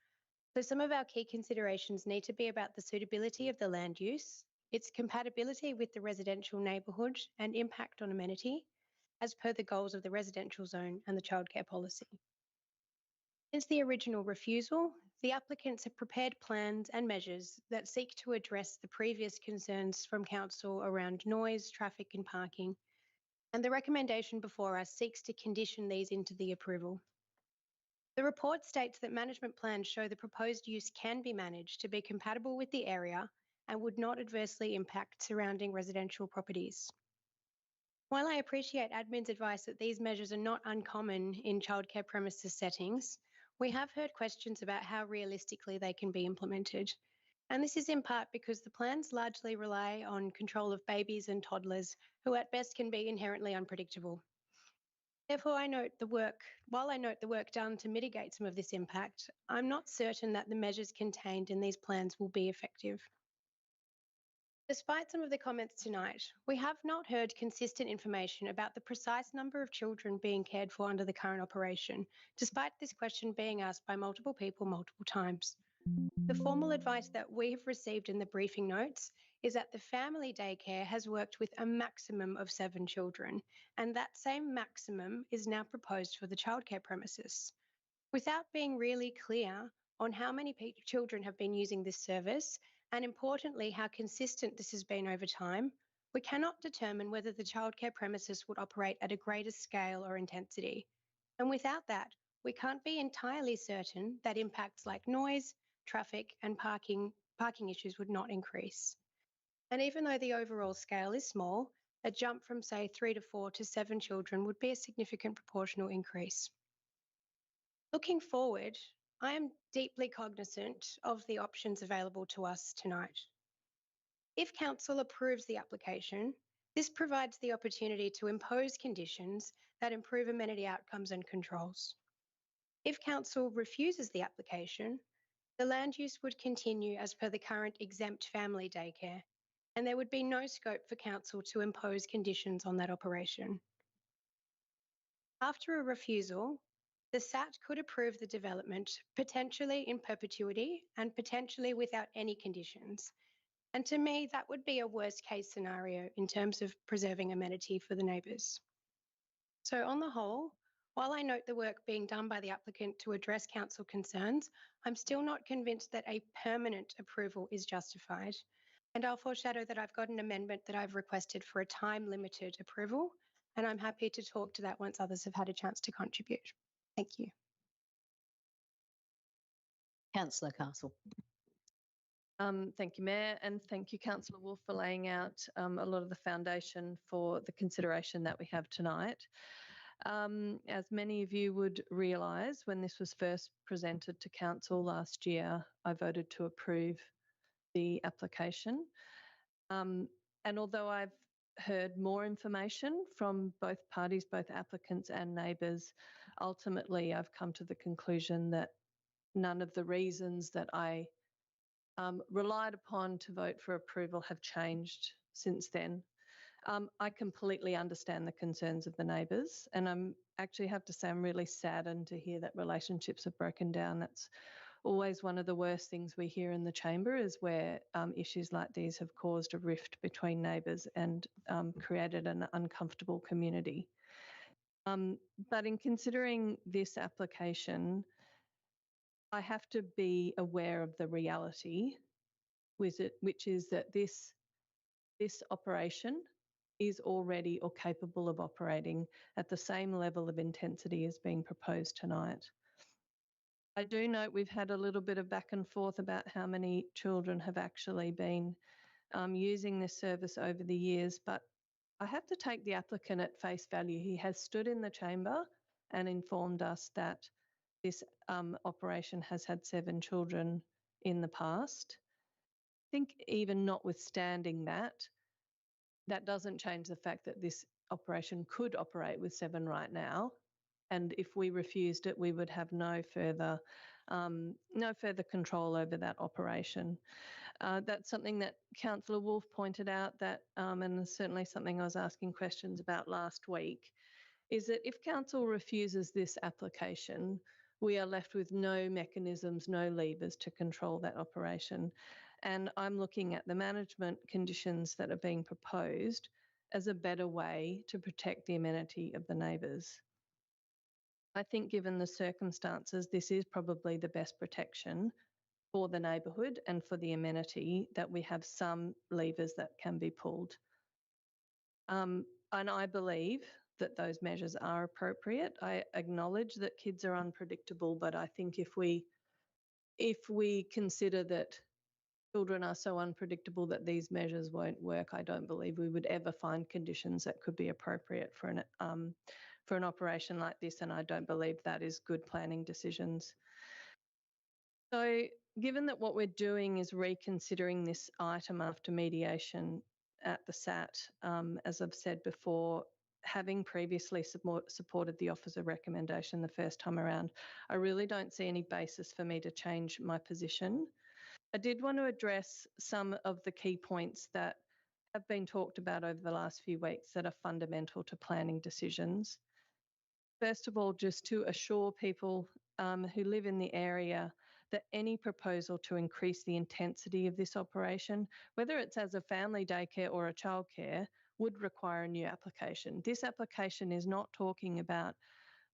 So some of our key considerations need to be about the suitability of the land use, its compatibility with the residential neighbourhood and impact on amenity, as per the goals of the residential zone and the childcare policy. Since the original refusal, the applicants have prepared plans and measures that seek to address the previous concerns from council around noise, traffic and parking, and the recommendation before us seeks to condition these into the approval. The report states that management plans show the proposed use can be managed to be compatible with the area and would not adversely impact surrounding residential properties. While I appreciate admin's advice that these measures are not uncommon in childcare premises settings, we have heard questions about how realistically they can be implemented. And this is in part because the plans largely rely on control of babies and toddlers who at best can be inherently unpredictable. Therefore, while I note the work done to mitigate some of this impact, I'm not certain that the measures contained in these plans will be effective. Despite some of the comments tonight, we have not heard consistent information about the precise number of children being cared for under the current operation, despite this question being asked by multiple people multiple times. The formal advice that we have received in the briefing notes is that the family daycare has worked with a maximum of 7 children, and that same maximum is now proposed for the childcare premises. Without being really clear on how many children have been using this service, and importantly, how consistent this has been over time, we cannot determine whether the childcare premises would operate at a greater scale or intensity. And without that, we can't be entirely certain that impacts like noise, traffic and parking issues would not increase. And even though the overall scale is small, a jump from say 3 to 4 to 7 children would be a significant proportional increase. Looking forward, I am deeply cognizant of the options available to us tonight. If council approves the application, this provides the opportunity to impose conditions that improve amenity outcomes and controls. If council refuses the application, the land use would continue as per the current exempt family daycare, and there would be no scope for council to impose conditions on that operation. After a refusal, the SAT could approve the development potentially in perpetuity and potentially without any conditions. And to me, that would be a worst case scenario in terms of preserving amenity for the neighbours. So on the whole, while I note the work being done by the applicant to address council concerns, I'm still not convinced that a permanent approval is justified. And I'll foreshadow that I've got an amendment that I've requested for a time-limited approval, and I'm happy to talk to that once others have had a chance to contribute. Thank you. Councillor Castle. Thank you, Mayor, and thank you, Councillor Wolf, for laying out a lot of the foundation for the consideration that we have tonight. As many of you would realise, when this was first presented to Council last year, I voted to approve the application. And although I've heard more information from both parties, both applicants and neighbours, ultimately I've come to the conclusion that none of the reasons that I relied upon to vote for approval have changed since then. I completely understand the concerns of the neighbours, and I'm actually have to say I'm really saddened to hear that relationships have broken down. That's always one of the worst things we hear in the chamber, is where issues like these have caused a rift between neighbours and created an uncomfortable community. But in considering this application, I have to be aware of the reality with it, which is that this operation is already or capable of operating at the same level of intensity as being proposed tonight. I do note we've had a little bit of back and forth about how many children have actually been using this service over the years, but I have to take the applicant at face value. He has stood in the chamber and informed us that this operation has had 7 children in the past. I think even notwithstanding that, that doesn't change the fact that this operation could operate with 7 right now. And if we refused it, we would have no further control over that operation. That's something that Councillor Wolf pointed out, that, and certainly something I was asking questions about last week, is that if council refuses this application, we are left with no mechanisms, no levers to control that operation. And I'm looking at the management conditions that are being proposed as a better way to protect the amenity of the neighbours. I think given the circumstances, this is probably the best protection for the neighbourhood and for the amenity, that we have some levers that can be pulled. And I believe that those measures are appropriate. I acknowledge that kids are unpredictable, but I think if we consider that children are so unpredictable that these measures won't work, I don't believe we would ever find conditions that could be appropriate for an operation like this, and I don't believe that is good planning decisions. So given that what we're doing is reconsidering this item after mediation at the SAT, as I've said before, having previously supported the officer recommendation the first time around, I really don't see any basis for me to change my position. I did want to address some of the key points that have been talked about over the last few weeks that are fundamental to planning decisions. First of all, just to assure people who live in the area that any proposal to increase the intensity of this operation, whether it's as a family daycare or a childcare, would require a new application. This application is not talking about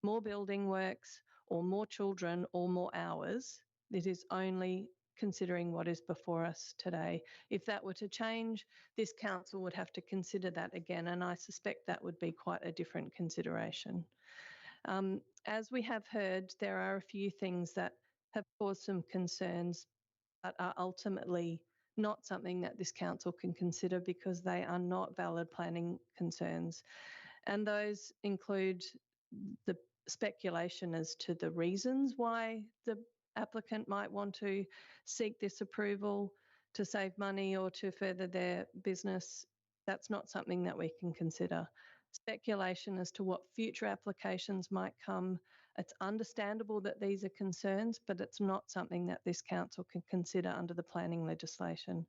more building works or more children or more hours. It is only considering what is before us today. If that were to change, this council would have to consider that again, and I suspect that would be quite a different consideration. As we have heard, there are a few things that have caused some concerns, but are ultimately not something that this council can consider because they are not valid planning concerns. And those include the speculation as to the reasons why the applicant might want to seek this approval to save money or to further their business. That's not something that we can consider. Speculation as to what future applications might come. It's understandable that these are concerns, but it's not something that this council can consider under the planning legislation.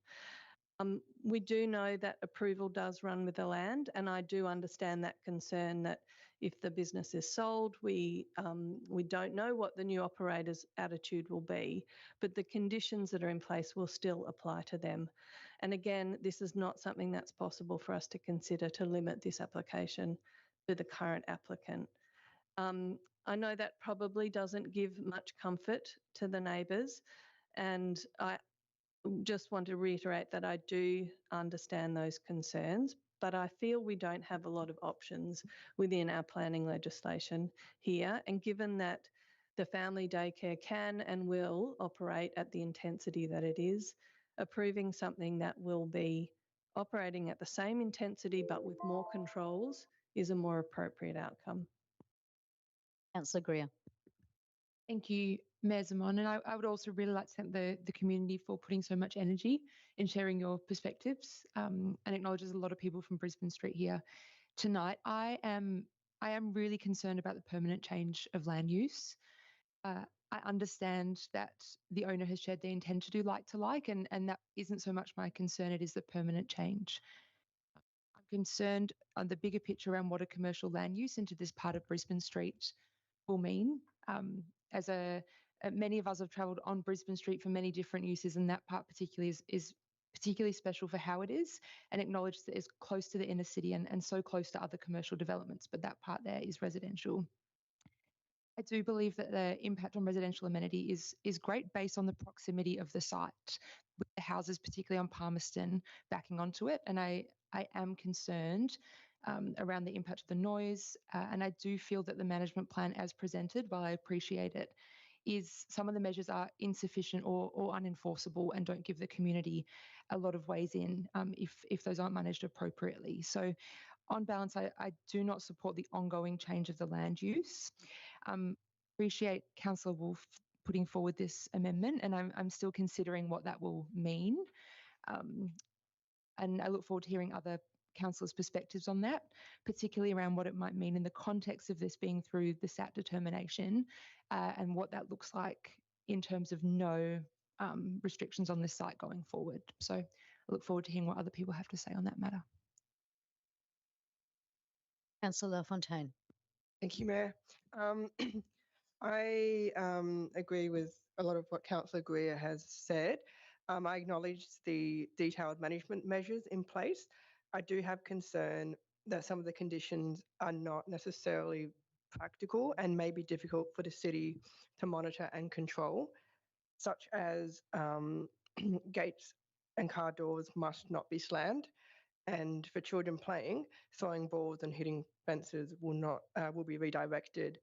We do know that approval does run with the land, and I do understand that concern that if the business is sold, we don't know what the new operator's attitude will be, but the conditions that are in place will still apply to them. And again, this is not something that's possible for us to consider to limit this application to the current applicant. I know that probably doesn't give much comfort to the neighbours, and I just want to reiterate that I do understand those concerns, but I feel we don't have a lot of options within our planning legislation here. And given that the family daycare can and will operate at the intensity that it is, approving something that will be operating at the same intensity but with more controls is a more appropriate outcome. Councillor Greer. Thank you, Mayor Zaman. And I would also really like to thank the community for putting so much energy in sharing your perspectives, and acknowledge there's a lot of people from Brisbane Street here tonight. I am really concerned about the permanent change of land use. I understand that the owner has shared they intend to do like to like, and that isn't so much my concern, it is the permanent change. I'm concerned on the bigger picture around what a commercial land use into this part of Brisbane Street will mean. Many of us have travelled on Brisbane Street for many different uses, and that part particularly is particularly special for how it is, and acknowledge that it's close to the inner city and so close to other commercial developments, but that part there is residential. I do believe that the impact on residential amenity is great based on the proximity of the site, with the houses, particularly on Palmerston, backing onto it, and I am concerned around the impact of the noise, and I do feel that the management plan as presented, while I appreciate it, is some of the measures are insufficient or unenforceable and don't give the community a lot of ways in if those aren't managed appropriately. So on balance, I do not support the ongoing change of the land use. Appreciate Councillor Wolf putting forward this amendment, and I'm still considering what that will mean. And I look forward to hearing other councillors' perspectives on that, particularly around what it might mean in the context of this being through the SAT determination, and what that looks like in terms of no restrictions on this site going forward. So I look forward to hearing what other people have to say on that matter. Councillor Fontaine. Thank you, Mayor. I agree with a lot of what Councillor Greer has said. I acknowledge the detailed management measures in place. I do have concern that some of the conditions are not necessarily practical and may be difficult for the city to monitor and control, such as gates and car doors must not be slammed. And for children playing, throwing balls and hitting fences will be redirected.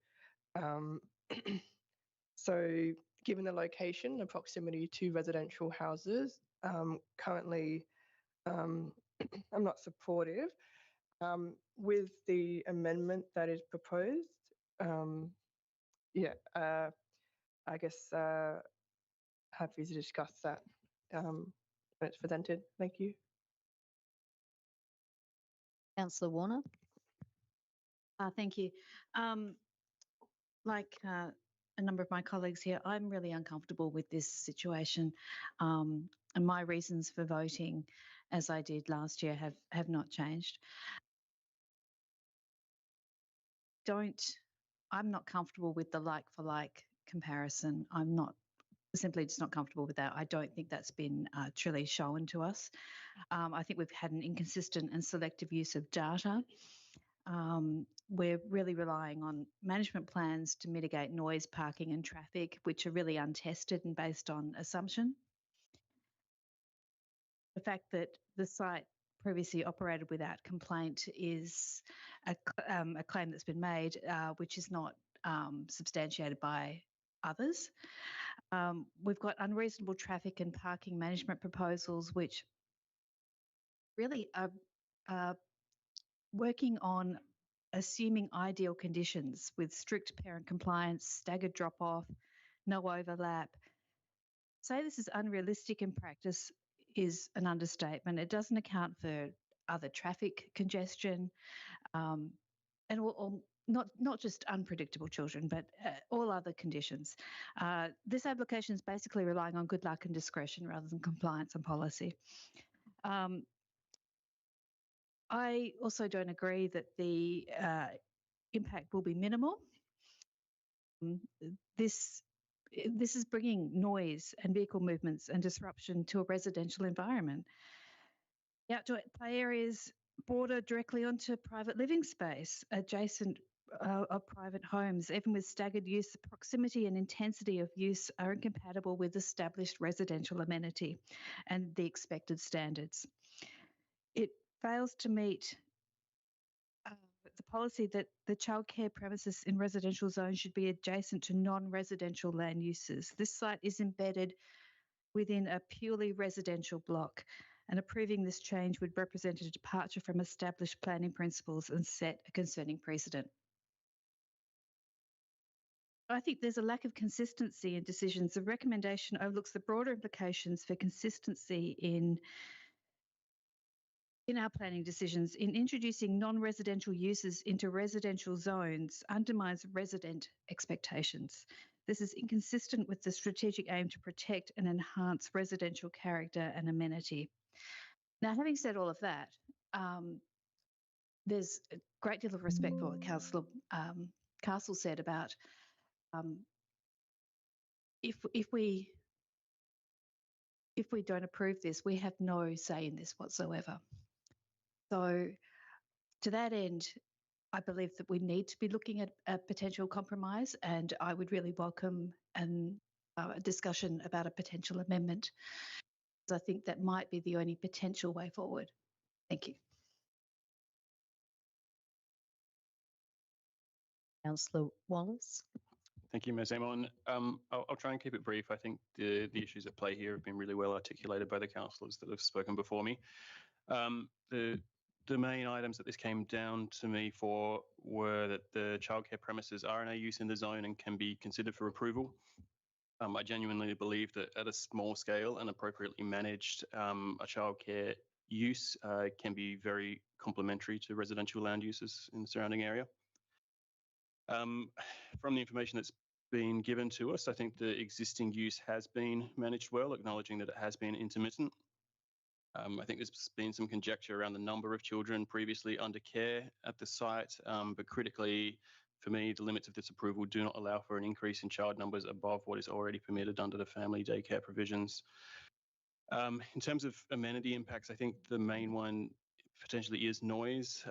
So given the location, the proximity to residential houses, currently I'm not supportive. With the amendment that is proposed, I guess happy to discuss that when it's presented. Thank you. Councillor Warner. Thank you. Like a number of my colleagues here, I'm really uncomfortable with this situation, and my reasons for voting as I did last year have not changed. I'm not comfortable with the like for like comparison. I'm simply just not comfortable with that. I don't think that's been truly shown to us. I think we've had an inconsistent and selective use of data. We're really relying on management plans to mitigate noise, parking and traffic, which are really untested and based on assumption. The fact that the site previously operated without complaint is a claim that's been made, which is not substantiated by others. We've got unreasonable traffic and parking management proposals, which really are working on assuming ideal conditions with strict parent compliance, staggered drop-off, no overlap. Say this is unrealistic in practice is an understatement. It doesn't account for other traffic congestion, and not just unpredictable children, but all other conditions. This application is basically relying on good luck and discretion rather than compliance and policy. I also don't agree that the impact will be minimal. This is bringing noise and vehicle movements and disruption to a residential environment. The outdoor play areas border directly onto private living space adjacent of private homes. Even with staggered use, the proximity and intensity of use are incompatible with established residential amenity and the expected standards. It fails to meet the policy that the childcare premises in residential zones should be adjacent to non-residential land uses. This site is embedded within a purely residential block, and approving this change would represent a departure from established planning principles and set a concerning precedent. I think there's a lack of consistency in decisions. The recommendation overlooks the broader implications for consistency in our planning decisions. In introducing non-residential uses into residential zones undermines resident expectations. This is inconsistent with the strategic aim to protect and enhance residential character and amenity. Now, having said all of that, there's a great deal of respect for what Councillor Castle said about if we don't approve this, we have no say in this whatsoever. So to that end, I believe that we need to be looking at a potential compromise, and I would really welcome a discussion about a potential amendment, because I think that might be the only potential way forward. Thank you. Councillor Wallace. Thank you, Ms. Amon. I'll try and keep it brief. I think the issues at play here have been really well articulated by the councillors that have spoken before me. The main items that this came down to me for were that the childcare premises are in a use in the zone and can be considered for approval. I genuinely believe that at a small scale and appropriately managed, a childcare use can be very complementary to residential land uses in the surrounding area. From the information that's been given to us, I think the existing use has been managed well, acknowledging that it has been intermittent. I think there's been some conjecture around the number of children previously under care at the site, but critically, for me, the limits of this approval do not allow for an increase in child numbers above what is already permitted under the family daycare provisions. In terms of amenity impacts, I think the main one potentially is noise.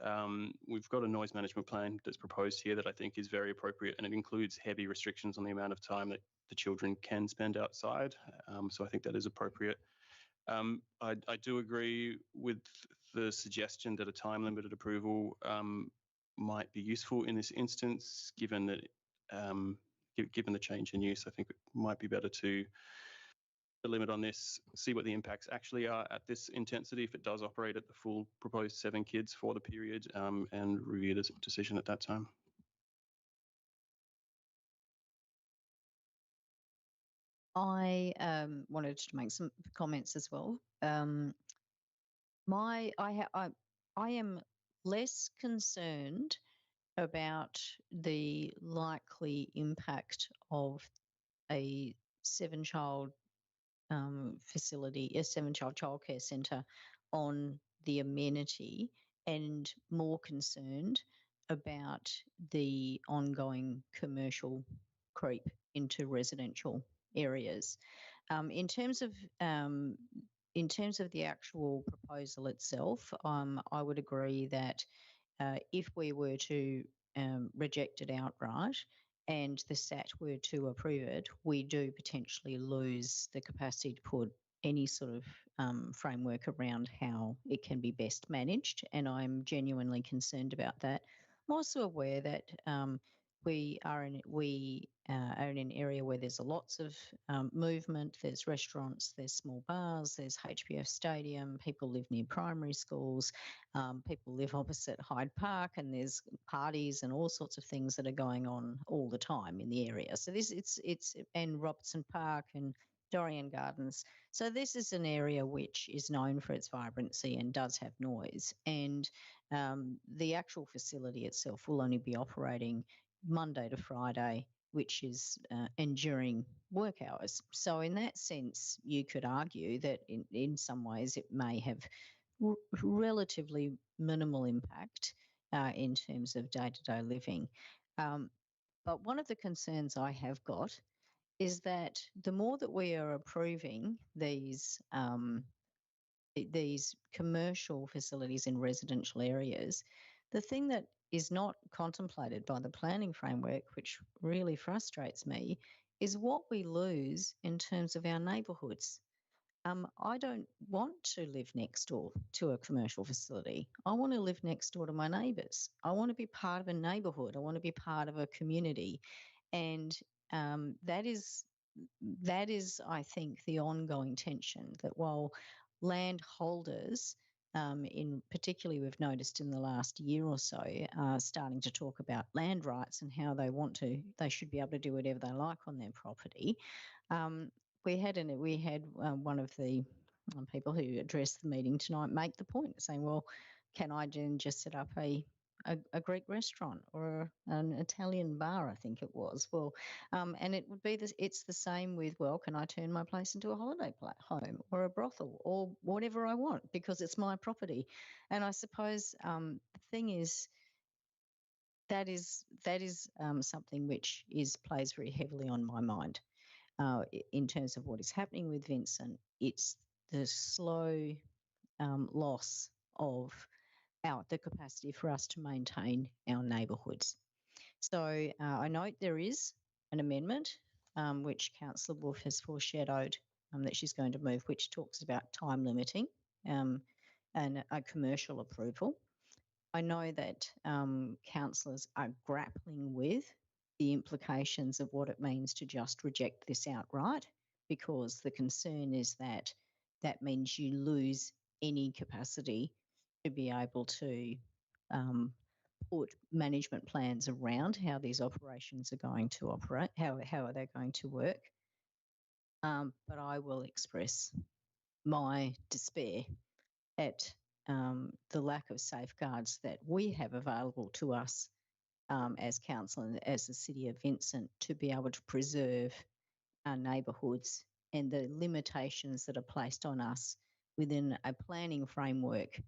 We've got a noise management plan that's proposed here that I think is very appropriate, and it includes heavy restrictions on the amount of time that the children can spend outside. So I think that is appropriate. I do agree with the suggestion that a time-limited approval might be useful in this instance, given that given the change in use. I think it might be better to limit on this, see what the impacts actually are at this intensity if it does operate at the full proposed 7 kids for the period, and review this decision at that time. I wanted to make some comments as well. I am less concerned about the likely impact of a 7-child facility, a 7-child childcare centre on the amenity, and more concerned about the ongoing commercial creep into residential areas. In terms of the actual proposal itself, I would agree that if we were to reject it outright and the SAT were to approve it, we do potentially lose the capacity to put any sort of framework around how it can be best managed, and I'm genuinely concerned about that. I'm also aware that we are in an area where there's lots of movement. There's restaurants, there's small bars, there's HBF Stadium, people live near primary schools, people live opposite Hyde Park, and there's parties and all sorts of things that are going on all the time in the area. So and Robertson Park and Dorrien Gardens. So this is an area which is known for its vibrancy and does have noise. And the actual facility itself will only be operating Monday to Friday, which is and during work hours. So in that sense, you could argue that in some ways it may have relatively minimal impact in terms of day-to-day living. But one of the concerns I have got is that the more that we are approving these commercial facilities in residential areas, the thing that is not contemplated by the planning framework, which really frustrates me, is what we lose in terms of our neighbourhoods. I don't want to live next door to a commercial facility. I want to live next door to my neighbours. I want to be part of a neighbourhood. I want to be part of a community. And that is, I think, the ongoing tension, that while landholders, particularly we've noticed in the last year or so, starting to talk about land rights and how they should be able to do whatever they like on their property. We had one of the people who addressed the meeting tonight make the point, saying, well, can I then just set up a Greek restaurant or an Italian bar, I think it was. Well, and it would be it's the same with, well, can I turn my place into a holiday home or a brothel or whatever I want because it's my property? And I suppose the thing is, that is something which plays very heavily on my mind in terms of what is happening with Vincent. It's the slow loss of the capacity for us to maintain our neighbourhoods. So I note there is an amendment which Councillor Wolf has foreshadowed that she's going to move, which talks about time limiting and a commercial approval. I know that councillors are grappling with the implications of what it means to just reject this outright, because the concern is that that means you lose any capacity to be able to put management plans around how these operations are going to operate, how are they going to work. But I will express my despair at the lack of safeguards that we have available to us as council and as the City of Vincent to be able to preserve our neighbourhoods, and the limitations that are placed on us within a planning framework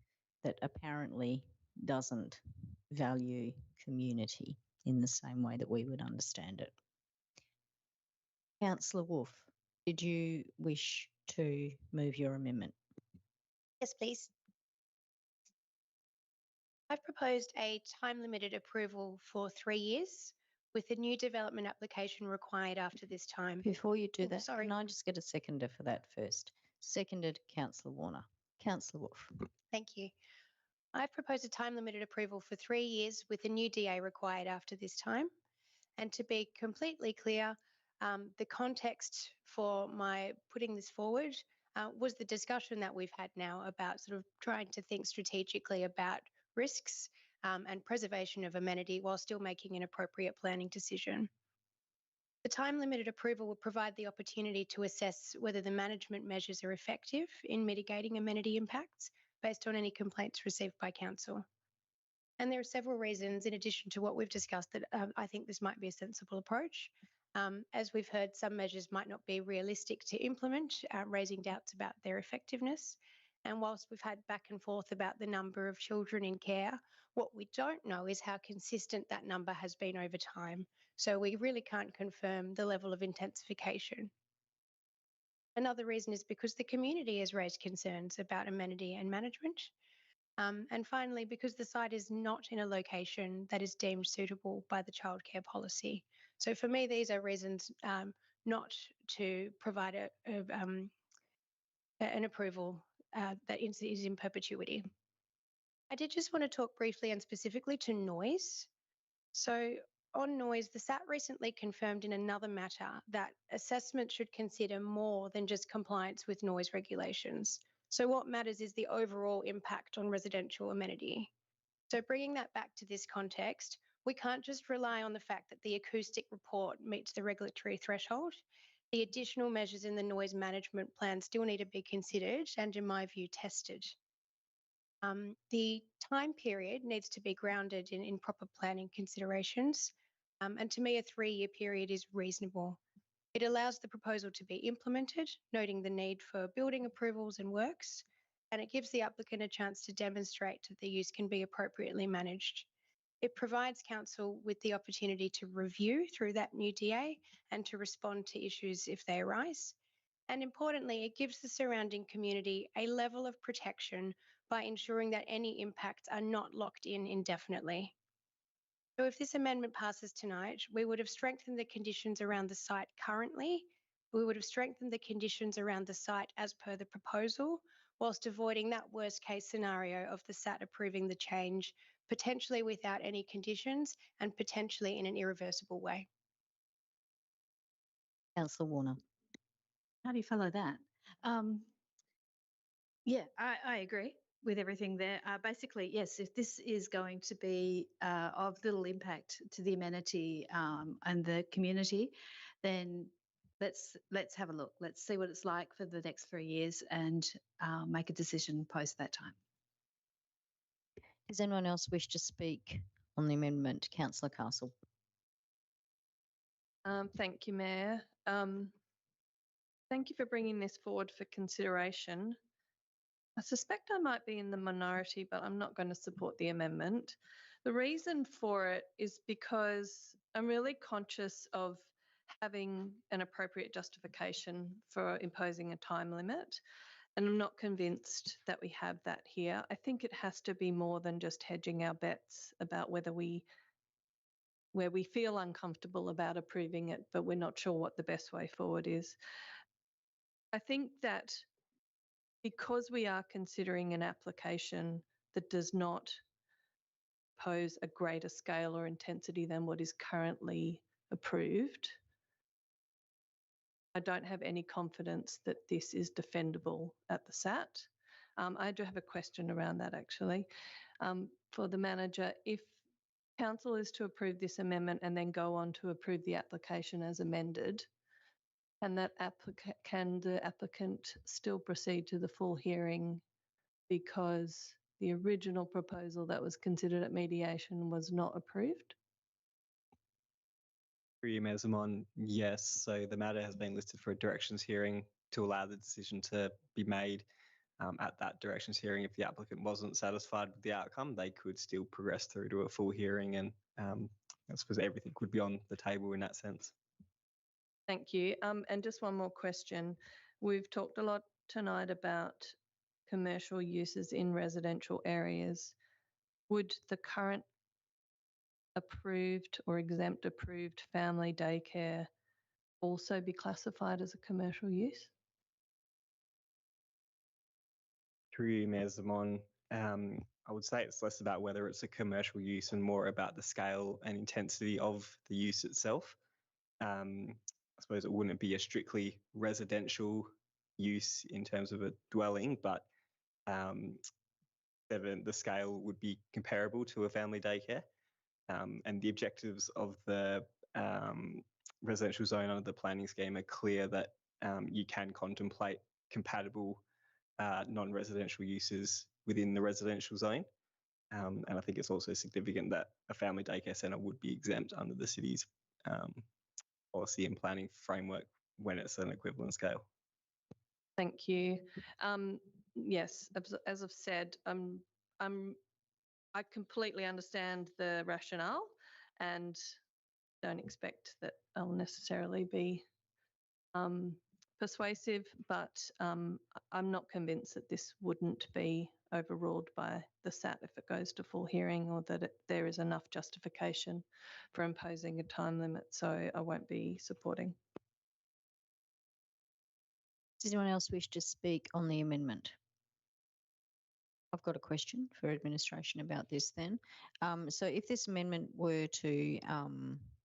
that apparently doesn't value community in the same way that we would understand it. Councillor Wolf, did you wish to move your amendment? Yes, please. I've proposed a time-limited approval for 3 years with a new development application required after this time. Before you do that, can I just get a seconder for that first? Seconded, Councillor Warner. Councillor Wolf. Thank you. I've proposed a time-limited approval for 3 years with a new DA required after this time. And to be completely clear, the context for my putting this forward was the discussion that we've had now about sort of trying to think strategically about risks and preservation of amenity while still making an appropriate planning decision. The time-limited approval will provide the opportunity to assess whether the management measures are effective in mitigating amenity impacts based on any complaints received by council. And there are several reasons, in addition to what we've discussed, that I think this might be a sensible approach. As we've heard, some measures might not be realistic to implement, raising doubts about their effectiveness. And whilst we've had back and forth about the number of children in care, what we don't know is how consistent that number has been over time. So we really can't confirm the level of intensification. Another reason is because the community has raised concerns about amenity and management. And finally, because the site is not in a location that is deemed suitable by the childcare policy. So for me, these are reasons not to provide an approval that is in perpetuity. I did just want to talk briefly and specifically to noise. So on noise, the SAT recently confirmed in another matter that assessment should consider more than just compliance with noise regulations. So what matters is the overall impact on residential amenity. So bringing that back to this context, we can't just rely on the fact that the acoustic report meets the regulatory threshold. The additional measures in the noise management plan still need to be considered and, in my view, tested. The time period needs to be grounded in proper planning considerations. And to me, a 3-year period is reasonable. It allows the proposal to be implemented, noting the need for building approvals and works, and it gives the applicant a chance to demonstrate that the use can be appropriately managed. It provides council with the opportunity to review through that new DA and to respond to issues if they arise. And importantly, it gives the surrounding community a level of protection by ensuring that any impacts are not locked in indefinitely. So if this amendment passes tonight, we would have strengthened the conditions around the site currently. We would have strengthened the conditions around the site as per the proposal, whilst avoiding that worst case scenario of the SAT approving the change, potentially without any conditions and potentially in an irreversible way. Councillor Warner. How do you follow that? Yeah, I agree with everything there. Basically, yes, if this is going to be of little impact to the amenity and the community, then let's have a look. Let's see what it's like for the next 3 years and make a decision post that time. Does anyone else wish to speak on the amendment? Councillor Castle. Thank you, Mayor. Thank you for bringing this forward for consideration. I suspect I might be in the minority, but I'm not going to support the amendment. The reason for it is because I'm really conscious of having an appropriate justification for imposing a time limit, and I'm not convinced that we have that here. I think it has to be more than just hedging our bets about where we feel uncomfortable about approving it, but we're not sure what the best way forward is. I think that because we are considering an application that does not pose a greater scale or intensity than what is currently approved, I don't have any confidence that this is defendable at the SAT. I do have a question around that actually. For the manager, if council is to approve this amendment and then go on to approve the application as amended, and can the applicant still proceed to the full hearing because the original proposal that was considered at mediation was not approved? Through you, Mayor Zaman, yes. So the matter has been listed for a directions hearing to allow the decision to be made at that directions hearing. If the applicant wasn't satisfied with the outcome, they could still progress through to a full hearing, and I suppose everything would be on the table in that sense. Thank you. And just one more question. We've talked a lot tonight about commercial uses in residential areas. Would the current approved or exempt approved family daycare also be classified as a commercial use? Through you, Mayor Zaman, I would say it's less about whether it's a commercial use and more about the scale and intensity of the use itself. I suppose it wouldn't be a strictly residential use in terms of a dwelling, but the scale would be comparable to a family daycare. And the objectives of the residential zone under the planning scheme are clear that you can contemplate compatible non-residential uses within the residential zone. And I think it's also significant that a family daycare centre would be exempt under the city's policy and planning framework when it's an equivalent scale. Thank you. Yes, as I've said, I completely understand the rationale and don't expect that I'll necessarily be persuasive, but I'm not convinced that this wouldn't be overruled by the SAT if it goes to full hearing, or that there is enough justification for imposing a time limit, so I won't be supporting. Does anyone else wish to speak on the amendment? I've got a question for administration about this then. So if this amendment were to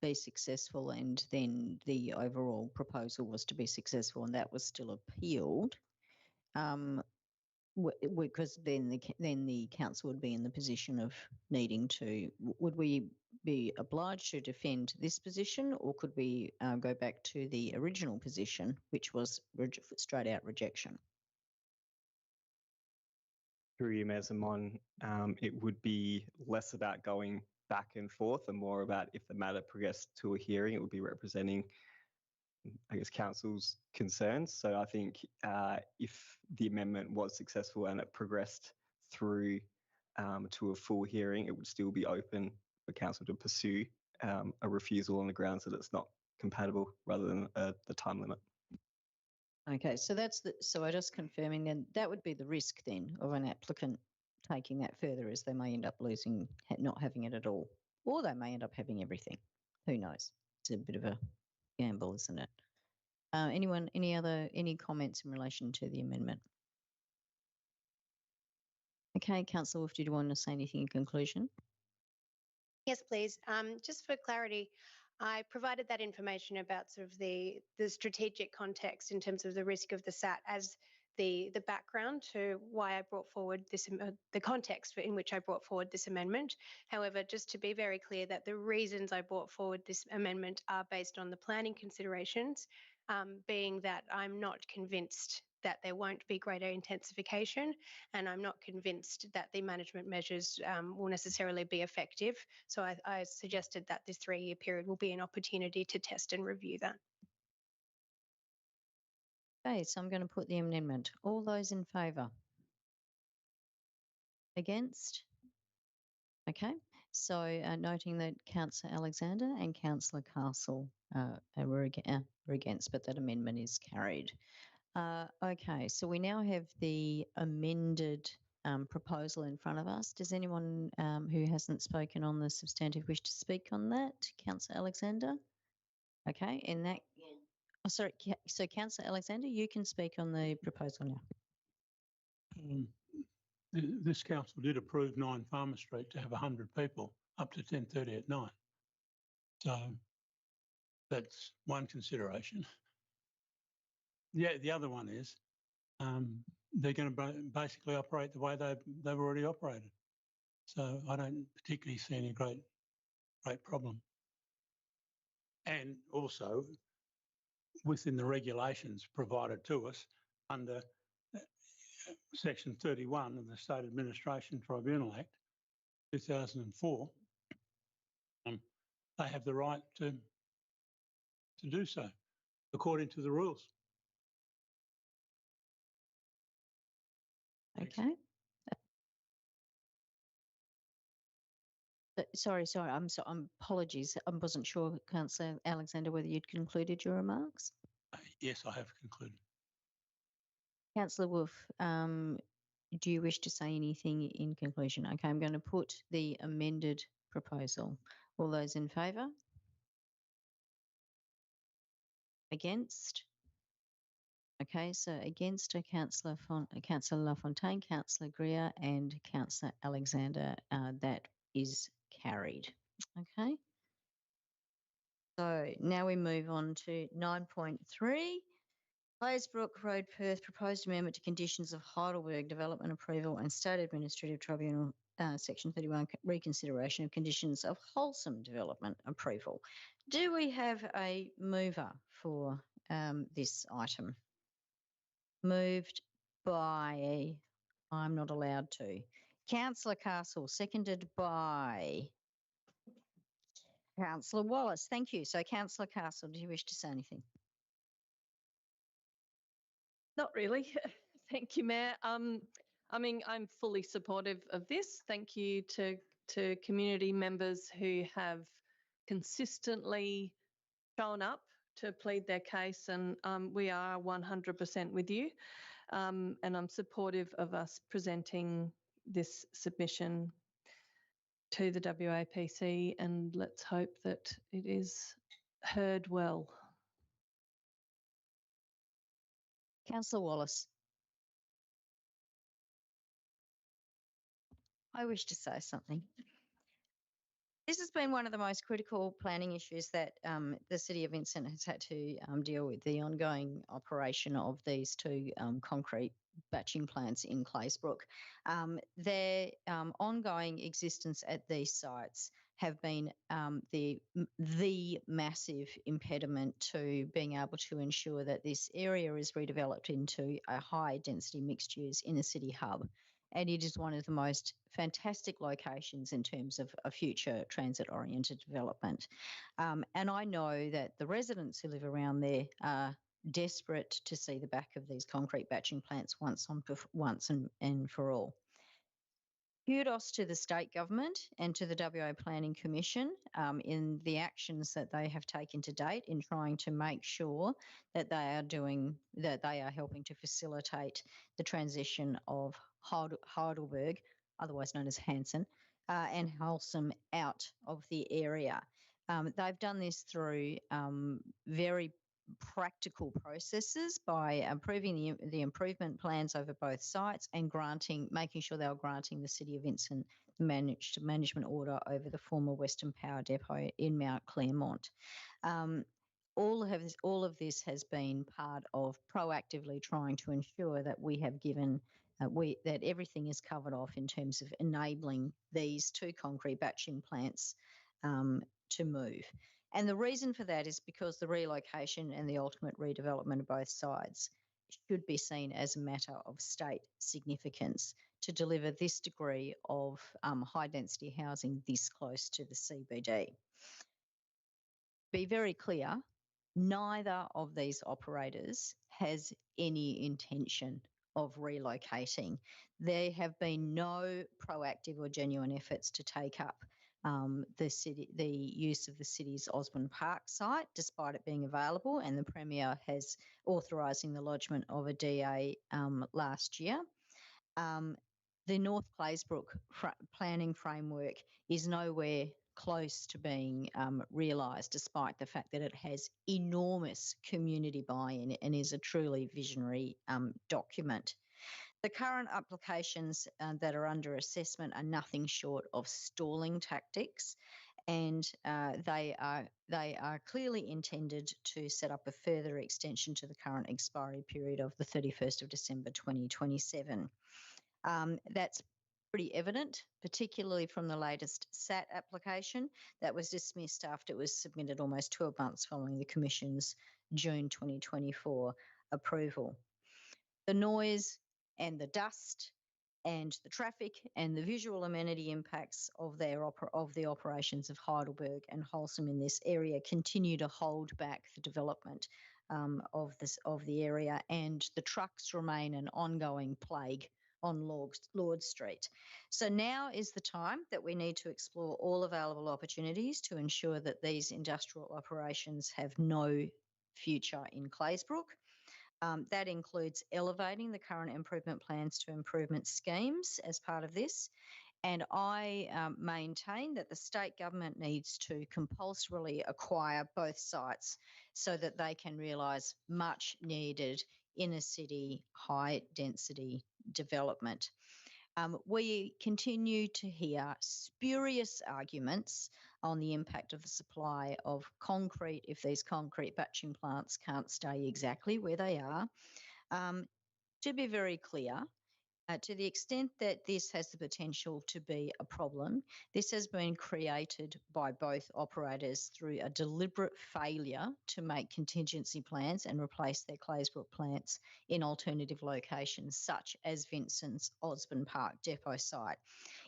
be successful and then the overall proposal was to be successful and that was still appealed, because then the council would be in the position of needing to, would we be obliged to defend this position, or could we go back to the original position, which was straight out rejection? Through you, Mayor Zaman, it would be less about going back and forth and more about if the matter progressed to a hearing, it would be representing I guess, council's concerns. So I think if the amendment was successful and it progressed through to a full hearing, it would still be open for council to pursue a refusal on the grounds that it's not compatible rather than the time limit. Okay, so so I just confirming then that would be the risk then of an applicant taking that further, is they may end up losing, not having it at all, or they may end up having everything. Who knows? It's a bit of a gamble, isn't it? Anyone, any comments in relation to the amendment? Okay, Councillor Wolf, did you want to say anything in conclusion? Yes, please. Just for clarity, I provided that information about sort of the strategic context in terms of the risk of the SAT as the background to why I brought forward this, the context in which I brought forward this amendment. However, just to be very clear that the reasons I brought forward this amendment are based on the planning considerations, being that I'm not convinced that there won't be greater intensification, and I'm not convinced that the management measures will necessarily be effective. So I suggested that this 3-year period will be an opportunity to test and review that. Okay, so I'm going to put the amendment. All those in favour? Against? Okay, so noting that Councillor Alexander and Councillor Castle were against, but that amendment is carried. Okay, so we now have the amended proposal in front of us. Does anyone who hasn't spoken on the substantive wish to speak on that? Councillor Alexander? Okay, in that, oh, sorry, so Councillor Alexander, you can speak on the proposal now. This council did approve 9 Farmer Street to have 100 people up to 10:30 at night. So that's one consideration. Yeah, the other one is they're going to basically operate the way they've already operated. So I don't particularly see any great problem. And also within the regulations provided to us under Section 31 of the State Administration Tribunal Act 2004, they have the right to do so according to the rules. Okay. Sorry, apologies. I wasn't sure, Councillor Alexander, whether you'd concluded your remarks. Yes, I have concluded. Councillor Wolf, do you wish to say anything in conclusion? Okay, I'm going to put the amended proposal. All those in favour? Against? Okay, so against are Councillor LaFontaine, Councillor Greer and Councillor Alexander. That is carried. Okay. So now we move on to 9.3. Claysbrook Road, Perth, proposed amendment to conditions of Heidelberg development approval and State Administrative Tribunal Section 31 reconsideration of conditions of Wholesome development approval. Do we have a mover for this item? Moved by, I'm not allowed to, Councillor Castle, seconded by Councillor Wallace. Thank you. So Councillor Castle, do you wish to say anything? Not really. Thank you, Mayor. I mean, I'm fully supportive of this. Thank you to community members who have consistently shown up to plead their case, and we are 100% with you. And I'm supportive of us presenting this submission to the WAPC, and let's hope that it is heard well. Councillor Wallace. I wish to say something. This has been one of the most critical planning issues that the City of Vincent has had to deal with, the ongoing operation of these 2 concrete batching plants in Claysbrook. Their ongoing existence at these sites have been the massive impediment to being able to ensure that this area is redeveloped into a high density mixed use in the city hub. and it is one of the most fantastic locations in terms of a future transit-oriented development. And I know that the residents who live around there are desperate to see the back of these concrete batching plants once and for all. Kudos to the state government and to the WA Planning Commission in the actions that they have taken to date in trying to make sure that they are helping to facilitate the transition of Heidelberg, otherwise known as Hanson, and Halsum out of the area. They've done this through very practical processes by approving the improvement plans over both sites and making sure they were granting the City of Vincent the management order over the former Western Power Depot in Mount Claremont. All of this has been part of proactively trying to ensure that we have given that everything is covered off in terms of enabling these two concrete batching plants to move. And the reason for that is because the relocation and the ultimate redevelopment of both sides should be seen as a matter of state significance to deliver this degree of high density housing this close to the CBD. Be very clear, neither of these operators has any intention of relocating. There have been no proactive or genuine efforts to take up the use of the city's Osborne Park site, despite it being available, and the Premier has authorising the lodgement of a DA last year. The North Claysbrook planning framework is nowhere close to being realised, despite the fact that it has enormous community buy-in and is a truly visionary document. The current applications that are under assessment are nothing short of stalling tactics, and they are clearly intended to set up a further extension to the current expiry period of the 31st of December 2027. That's pretty evident, particularly from the latest SAT application that was dismissed after it was submitted almost 12 months following the Commission's June 2024 approval. The noise and the dust and the traffic and the visual amenity impacts of the operations of Heidelberg and Halsum in this area continue to hold back the development of the area, and the trucks remain an ongoing plague on Lord Street. So now is the time that we need to explore all available opportunities to ensure that these industrial operations have no future in Claysbrook. That includes elevating the current improvement plans to improvement schemes as part of this. And I maintain that the state government needs to compulsorily acquire both sites so that they can realise much needed inner city high density development. We continue to hear spurious arguments on the impact of the supply of concrete if these concrete batching plants can't stay exactly where they are. To be very clear, to the extent that this has the potential to be a problem, this has been created by both operators through a deliberate failure to make contingency plans and replace their Claysbrook plants in alternative locations, such as Vincent's Osborne Park depot site.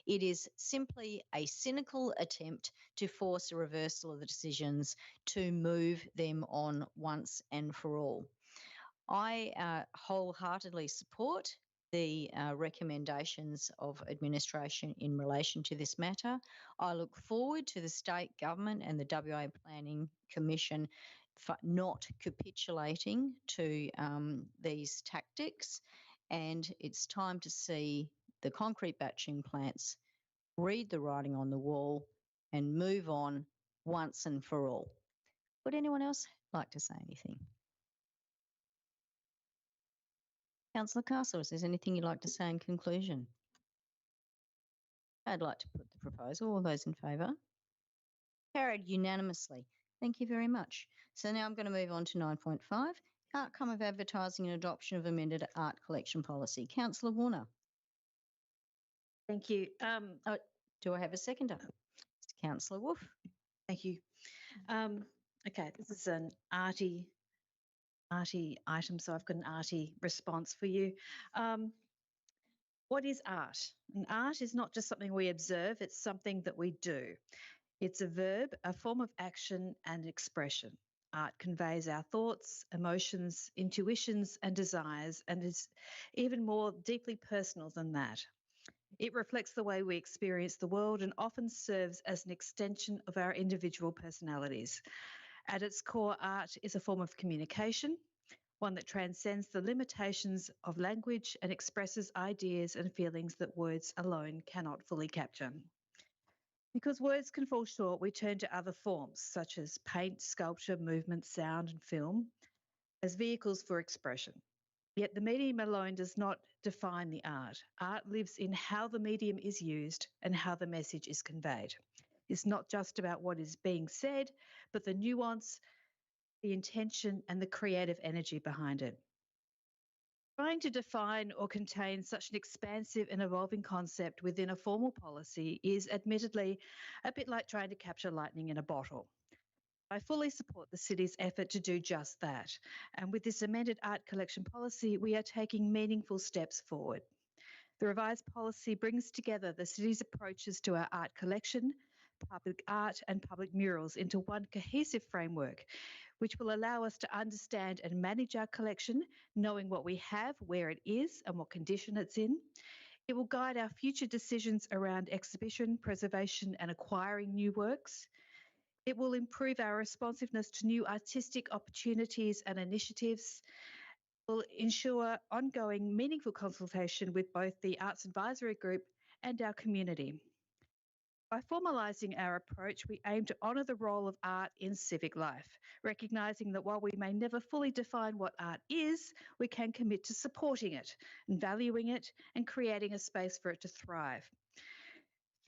It is simply a cynical attempt to force a reversal of the decisions to move them on once and for all. I wholeheartedly support the recommendations of administration in relation to this matter. I look forward to the state government and the WA Planning Commission for not capitulating to these tactics, and it's time to see the concrete batching plants read the writing on the wall and move on once and for all. Would anyone else like to say anything? Councillor Castle, is there anything you'd like to say in conclusion? I'd like to put the proposal. All those in favour? Carried unanimously. Thank you very much. So now I'm going to move on to 9.5, outcome of advertising and adoption of amended art collection policy. Councillor Warner. Thank you. Do I have a seconder? Councillor Wolf. Thank you. Okay, this is an arty item, so I've got an arty response for you. What is art? And art is not just something we observe, it's something that we do. It's a verb, a form of action and expression. Art conveys our thoughts, emotions, intuitions, and desires, and is even more deeply personal than that. It reflects the way we experience the world and often serves as an extension of our individual personalities. At its core, art is a form of communication, one that transcends the limitations of language and expresses ideas and feelings that words alone cannot fully capture. Because words can fall short, we turn to other forms such as paint, sculpture, movement, sound, and film as vehicles for expression. Yet the medium alone does not define the art. Art lives in how the medium is used and how the message is conveyed. It's not just about what is being said, but the nuance, the intention, and the creative energy behind it. Trying to define or contain such an expansive and evolving concept within a formal policy is admittedly a bit like trying to capture lightning in a bottle. I fully support the city's effort to do just that. And with this amended art collection policy, we are taking meaningful steps forward. The revised policy brings together the city's approaches to our art collection, public art and public murals into one cohesive framework, which will allow us to understand and manage our collection, knowing what we have, where it is, and what condition it's in. It will guide our future decisions around exhibition, preservation, and acquiring new works. It will improve our responsiveness to new artistic opportunities and initiatives. It will ensure ongoing meaningful consultation with both the Arts Advisory Group and our community. By formalising our approach, we aim to honour the role of art in civic life, recognising that while we may never fully define what art is, we can commit to supporting it and valuing it and creating a space for it to thrive.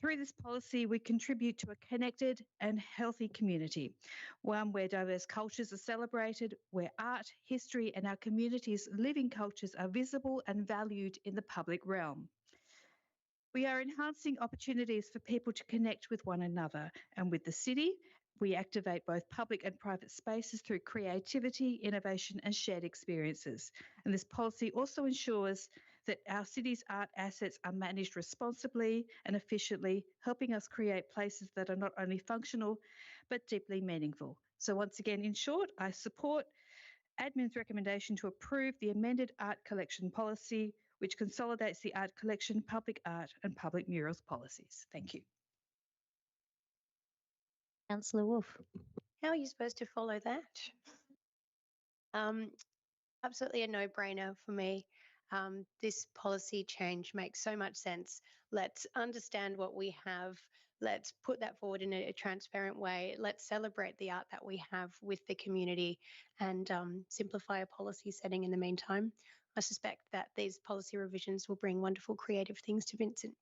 Through this policy, we contribute to a connected and healthy community, one where diverse cultures are celebrated, where art, history, and our community's living cultures are visible and valued in the public realm. We are enhancing opportunities for people to connect with one another and with the city. We activate both public and private spaces through creativity, innovation, and shared experiences. And this policy also ensures that our city's art assets are managed responsibly and efficiently, helping us create places that are not only functional, but deeply meaningful. So once again, in short, I support Admin's recommendation to approve the amended art collection policy, which consolidates the art collection, public art and public murals policies. Thank you. Councillor Wolf. How are you supposed to follow that? Absolutely a no-brainer for me. This policy change makes so much sense. Let's understand what we have. Let's put that forward in a transparent way. Let's celebrate the art that we have with the community and simplify a policy setting in the meantime. I suspect that these policy revisions will bring wonderful creative things to Vincent.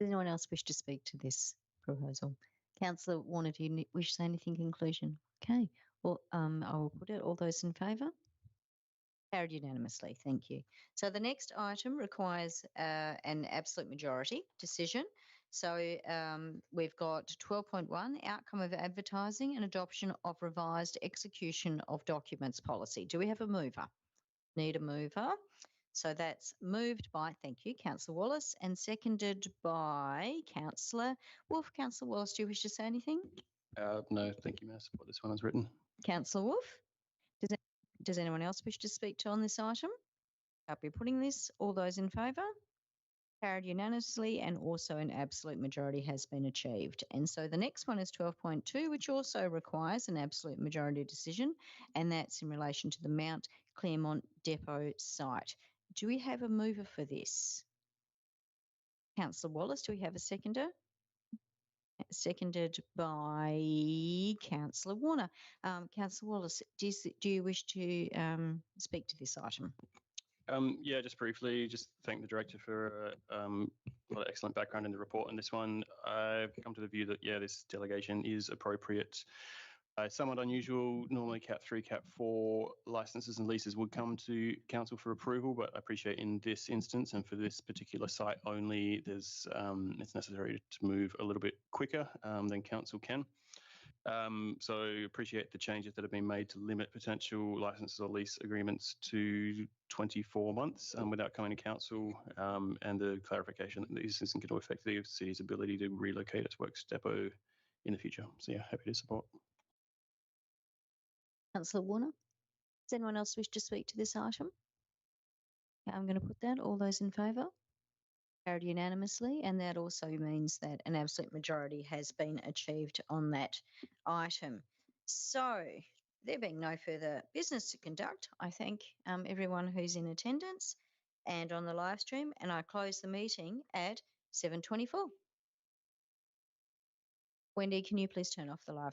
Does anyone else wish to speak to this proposal? Councillor Warner, do you wish to say anything in conclusion? Okay, well, I will put it. All those in favour? Carried unanimously. Thank you. So the next item requires an absolute majority decision. So we've got 12.1, outcome of advertising and adoption of revised execution of documents policy. Do we have a mover? Need a mover. So that's moved by, thank you, Councillor Wallace, and seconded by Councillor Wolf. Councillor Wallace, do you wish to say anything? No, thank you, Mayor. I support this one as written. Councillor Wolf? Does anyone else wish to speak to on this item? I'll be putting this. All those in favour? Carried unanimously, and also an absolute majority has been achieved. And so the next one is 12.2, which also requires an absolute majority decision, and that's in relation to the Mount Claremont Depot site. Do we have a mover for this? Councillor Wallace, do we have a seconder? Seconded by Councillor Warner. Councillor Wallace, do you wish to speak to this item? Yeah, just briefly, just thank the director for a lot of excellent background in the report on this one. I've come to the view that, yeah, this delegation is appropriate. Somewhat unusual. Normally Cat 3, Cat 4 licenses and leases would come to council for approval, but I appreciate in this instance and for this particular site only, it's necessary to move a little bit quicker than council can. So appreciate the changes that have been made to limit potential licenses or lease agreements to 24 months without coming to council, and the clarification that this isn't going to affect the city's ability to relocate its works depot in the future. So yeah, happy to support. Councillor Warner. Does anyone else wish to speak to this item? Okay, I'm going to put that. All those in favour? Carried unanimously, and that also means that an absolute majority has been achieved on that item. So, there being no further business to conduct, I thank everyone who's in attendance and on the live stream, and I close the meeting at 7:24. Wendy, can you please turn off the live